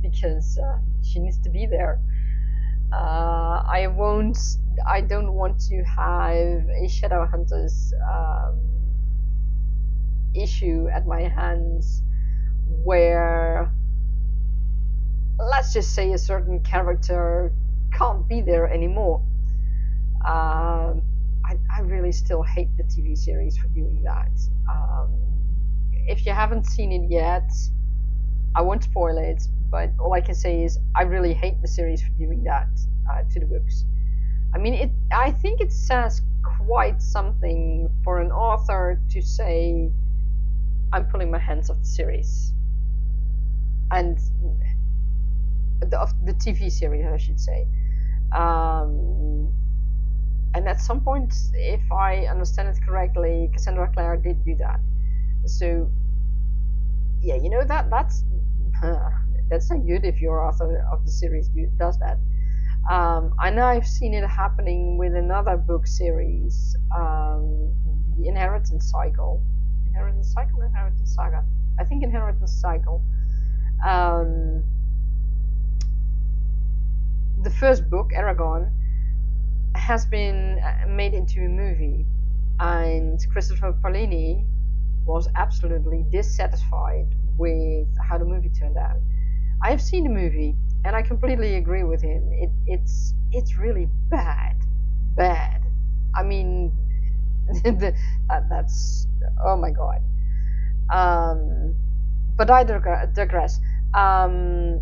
because she needs to be there. I don't want to have a Shadowhunters issue at my hands where, let's just say, a certain character can't be there anymore. I really still hate the TV series for doing that. If you haven't seen it yet, I won't spoil it, but all I can say is I really hate the series for doing that to the books. I mean, I think it says quite something for an author to say, I'm pulling my hands off the series. And the TV series, I should say. And at some point, if I understand it correctly, Cassandra Clare did do that. So, yeah, you know, that's not good if your author of the series does that. I know I've seen it happening with another book series, the Inheritance Cycle. Inheritance Saga. I think Inheritance Cycle. The first book, Aragon, has been made into a movie, and Christopher Paolini was absolutely dissatisfied with how the movie turned out. I have seen the movie, and I completely agree with him. It's really bad. I mean, that's, oh my god. But I digress. I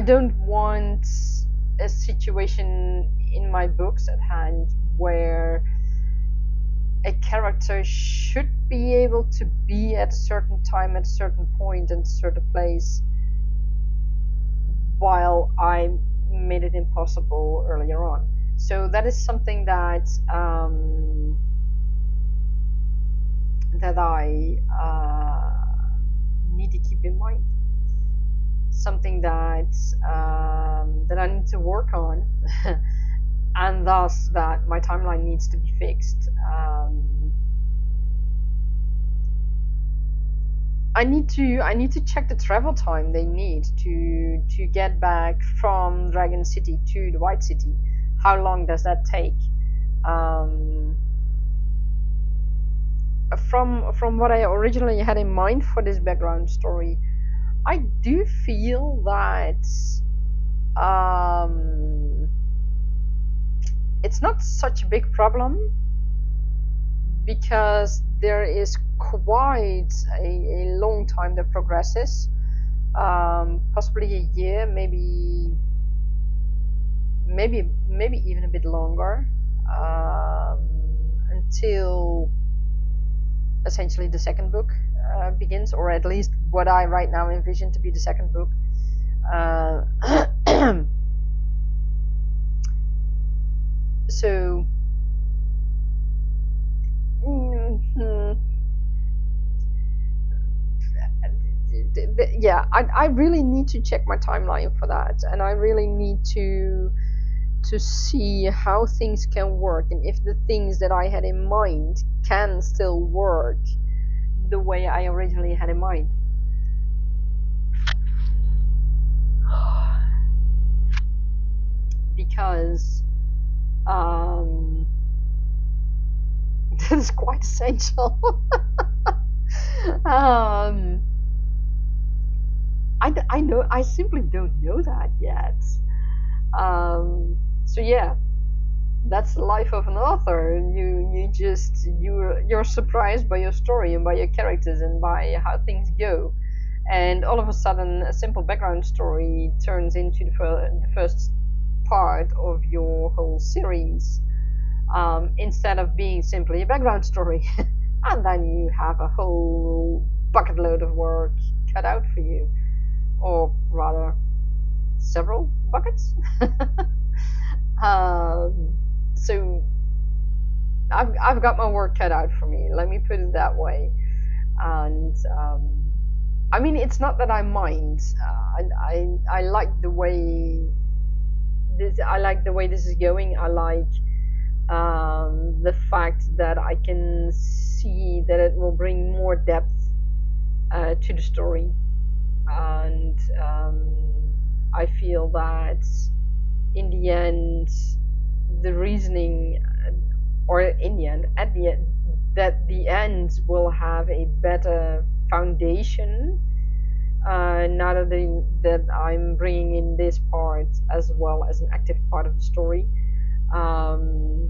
don't want a situation in my books at hand where a character should be able to be at a certain time, at a certain point, and a certain place, while I made it impossible earlier on. So that is something that that I need to keep in mind. Something that that I need to work on, and thus that my timeline needs to be fixed. I need to check the travel time they need to get back from Dragon City to the White City. How long does that take? From what I originally had in mind for this background story, I do feel that it's not such a big problem, because there is quite a long time that progresses, possibly a year, maybe even a bit longer, until essentially the second book begins, or at least what I right now envision to be the second book. So yeah, I really need to check my timeline for that, and I really need to see how things can work, and if the things that I had in mind can still work the way I originally had in mind. Because this is quite essential. I simply don't know that yet. So yeah, that's the life of an author. You're surprised by your story and by your characters and by how things go, and all of a sudden a simple background story turns into the first part of your whole series, instead of being simply a background story. And then you have a whole bucket load of work cut out for you, or rather several buckets. So I've got my work cut out for me, let me put it that way. And I mean, it's not that I mind. I like the way this is going. I like the fact that I can see that it will bring more depth to the story, and I feel that in the end, the reasoning, or in the end, at the end, that the end will have a better foundation. Now that I'm bringing in this part as well as an active part of the story. Um,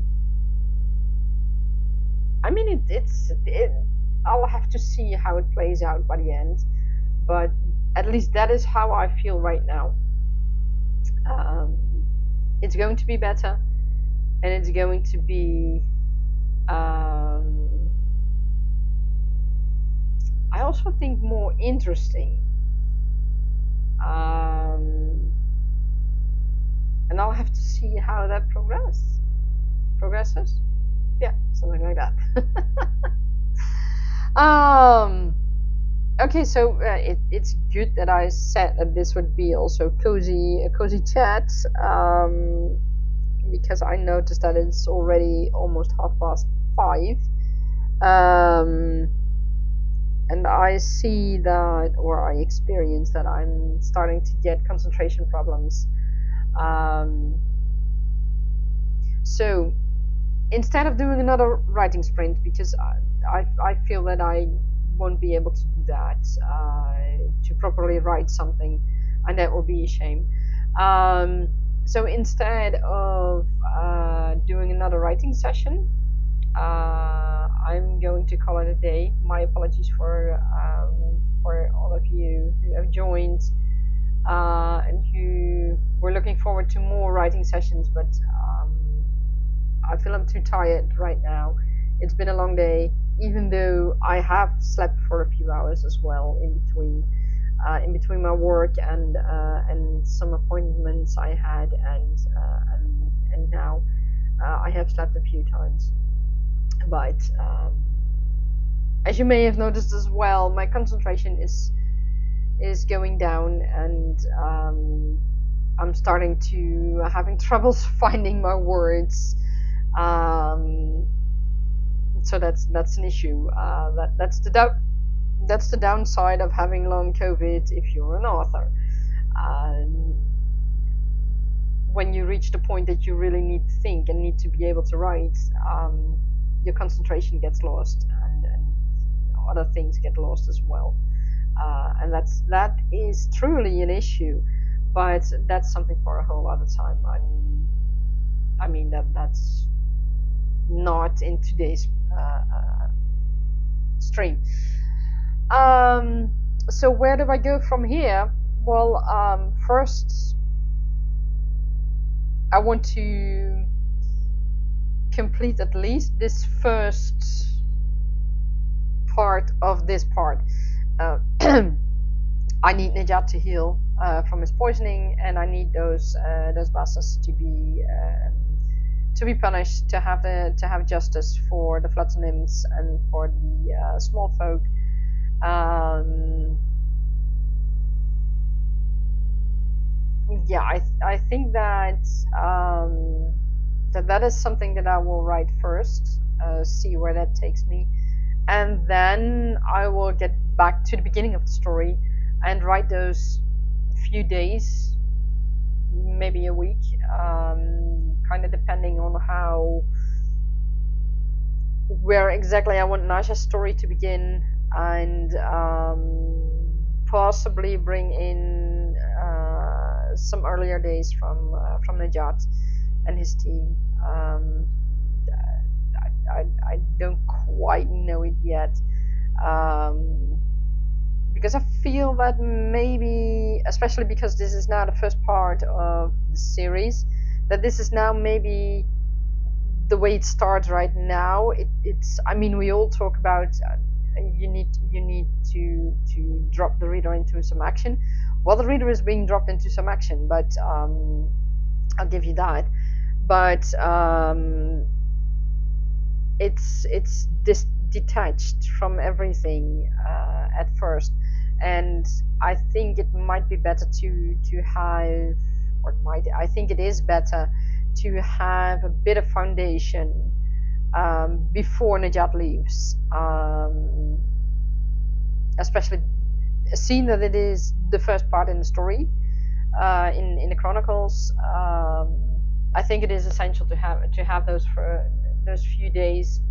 I mean, I'll have to see how it plays out by the end, but at least that is how I feel right now. Um, it's going to be better, and it's going to be. I also think more interesting. And I'll have to see how that progresses. Yeah, something like that. Okay, so it's good that I said that this would be also a cozy chat, because I noticed that it's already almost 5:30. And I see that, or I experience that I'm starting to get concentration problems. So instead of doing another writing sprint, because I feel that I won't be able to do that, to properly write something, and that will be a shame. So instead of doing another writing session, I'm going to call it a day. My apologies for all of you who have joined, and who were looking forward to more writing sessions, but I feel I'm too tired right now. It's been a long day, even though I have slept for a few hours as well in between my work and some appointments I had, and now I have slept a few times. But as you may have noticed as well, my concentration is going down, and I'm starting to having troubles finding my words. So that's an issue. That's the downside of having long COVID if you're an author. When you reach the point that you really need to think and need to be able to write, your concentration gets lost, and other things get lost as well. And that is truly an issue, but that's something for a whole other time. I mean that's not in today's stream. So where do I go from here? Well, first I want to complete at least this first part of this part. I need Nejat to heal from his poisoning, and I need those bastards to be punished, to have justice for the flood nymphs and for the small folk. Yeah, I think that that is something that I will write first, see where that takes me, and then I will get back to the beginning of the story and write those few days, maybe a week, kind of depending on where exactly I want Nasya's story to begin, and possibly bring in some earlier days from Nejat and his team. I don't quite know it yet, because I feel that maybe, especially because this is now the first part of the series, that this is now maybe the way it starts right now. It's, I mean, we all talk about you need to drop the reader into some action. Well, the reader is being dropped into some action, but I'll give you that. But it's detached from everything at first, and I think it might be better to have, or I think it is better to have a bit of foundation before Najat leaves, especially seeing that it is the first part in the story, in the Chronicles. I think it is essential to have those for those few days,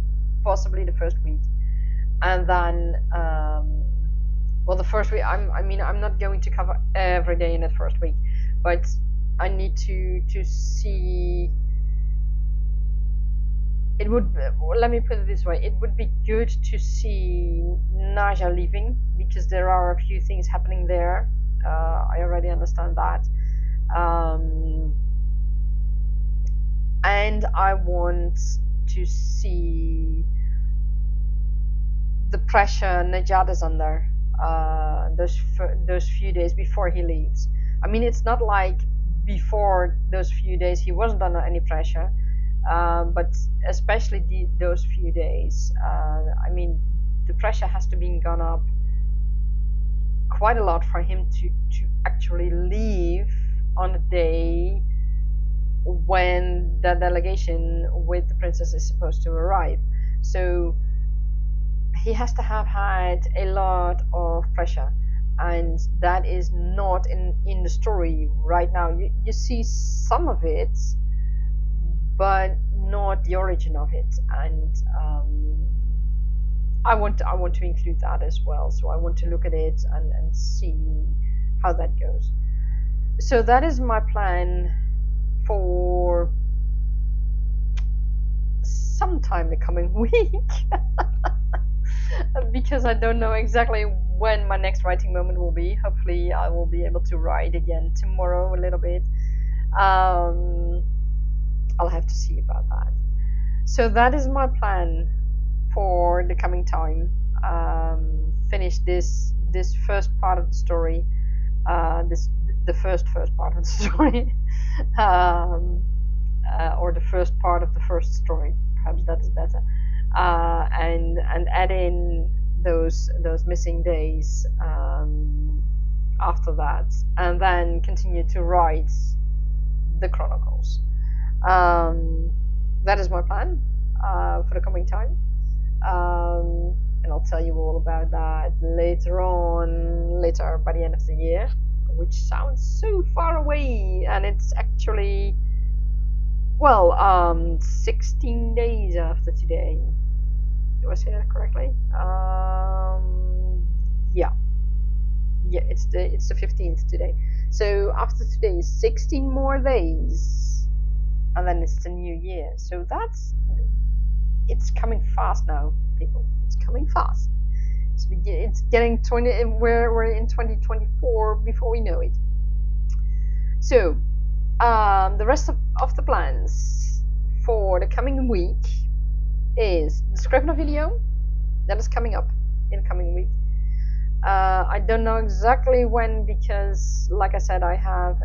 possibly the first week, and then well, the first week. I mean, I'm not going to cover every day in that first week, but I need to see. It would, let me put it this way, it would be good to see Nasya leaving, because there are a few things happening there. I already understand that. And I want to see the pressure Najat is under those few days before he leaves. I mean, it's not like before those few days he wasn't under any pressure, but especially those few days. I mean, the pressure has to be gone up quite a lot for him to actually leave on a day when the delegation with the princess is supposed to arrive. So he has to have had a lot of pressure, and that is not in the story right now. You see some of it, but not the origin of it, and I want to include that as well. So I want to look at it and see how that goes. So that is my plan for sometime the coming week. Because I don't know exactly when my next writing moment will be. Hopefully I will be able to write again tomorrow a little bit. I'll have to see about that. So that is my plan for the coming time. Finish this first part of the story, the first part of the story, or the first part of the first story. Perhaps that is better. And add in those missing days after that, and then continue to write the Chronicles. That is my plan for the coming time, and I'll tell you all about that later by the end of the year, which sounds so far away, and it's actually, well, 16 days after today. Do I say that correctly? Yeah, it's the 15th today. So after today is 16 more days, and then it's the new year. So it's coming fast now, people. It's coming fast. It's getting 20. We're in 2024 before we know it. So the rest of the plans for the coming week is the Scrivener video that is coming up in the coming week. I don't know exactly when, because like I said, I have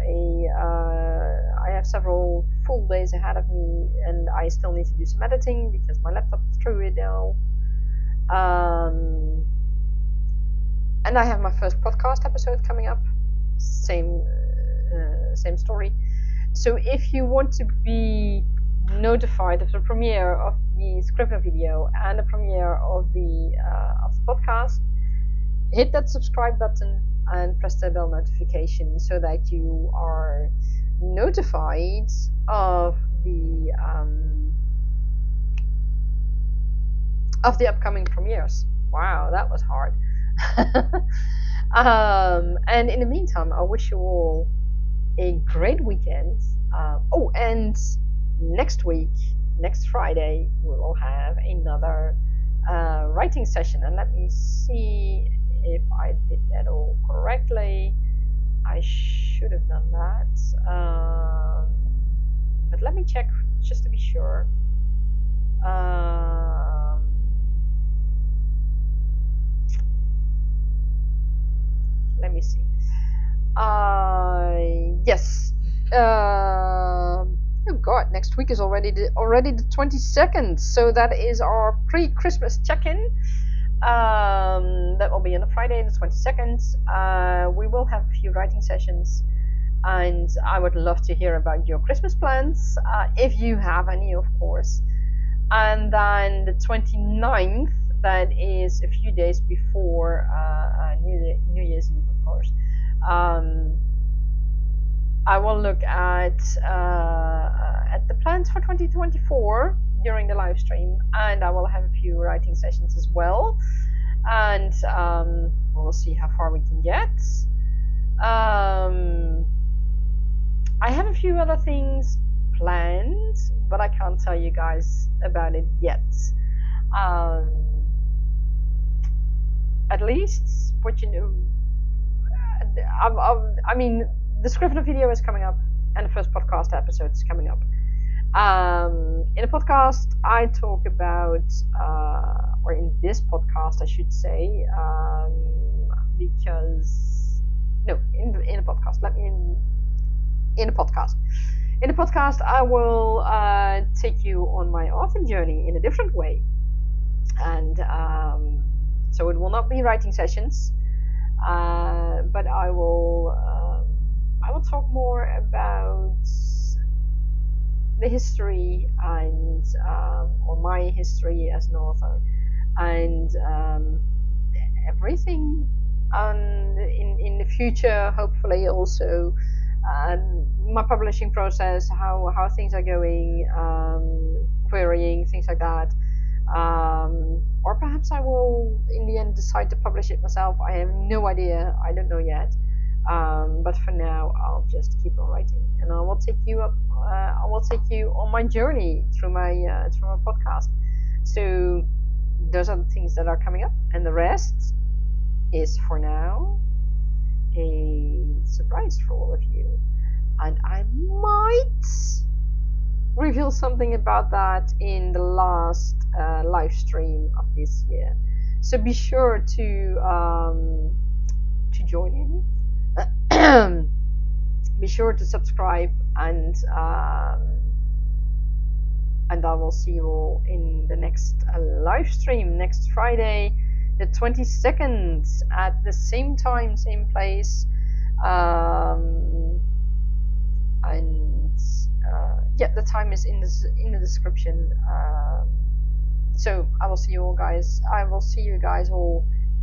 several full days ahead of me, and I still need to do some editing because my laptop threw it now. And I have my first podcast episode coming up. Same story. So if you want to be notified of the premiere of the Scrivener video and the premiere of the podcast, hit that subscribe button and press the bell notification so that you are notified of the upcoming premieres. Wow, that was hard. And in the meantime, I wish you all a great weekend. Oh, and next Friday, we will have another writing session. And let me see if I did that all correctly. I should have done that. But let me check just to be sure. Let me see. Yes. Oh God! Next week is already the 22nd. So that is our pre-Christmas check-in. That will be on a Friday, the 22nd. We will have a few writing sessions, and I would love to hear about your Christmas plans, if you have any, of course. And then the 29th, that is a few days before New Year's Eve, of course. I will look at the plans for 2024 during the live stream, and I will have a few writing sessions as well, and we'll see how far we can get. I have a few other things planned, but I can't tell you guys about it yet. At least what you know. I mean, the Scrivener video is coming up, and the first podcast episode is coming up. In a podcast, I talk about, or in this podcast, I should say, because no, in a podcast. In a podcast. In a podcast, I will take you on my author journey in a different way, and so it will not be writing sessions, but I will talk more about the history and or my history as an author, and everything, in the future, hopefully also. My publishing process, how things are going, querying, things like that. Or perhaps I will, in the end, decide to publish it myself. I have no idea. I don't know yet. But for now, I'll just keep on writing, and I will take you up. I will take you on my journey through my podcast. So those are the things that are coming up, and the rest is for now a surprise for all of you, and I might reveal something about that in the last live stream of this year. So be sure to join in. Be sure to subscribe, and I will see you all in the next live stream next Friday, the 22nd, at the same time, same place, and yeah, the time is in the description. So I will see you all guys. I will see you guys all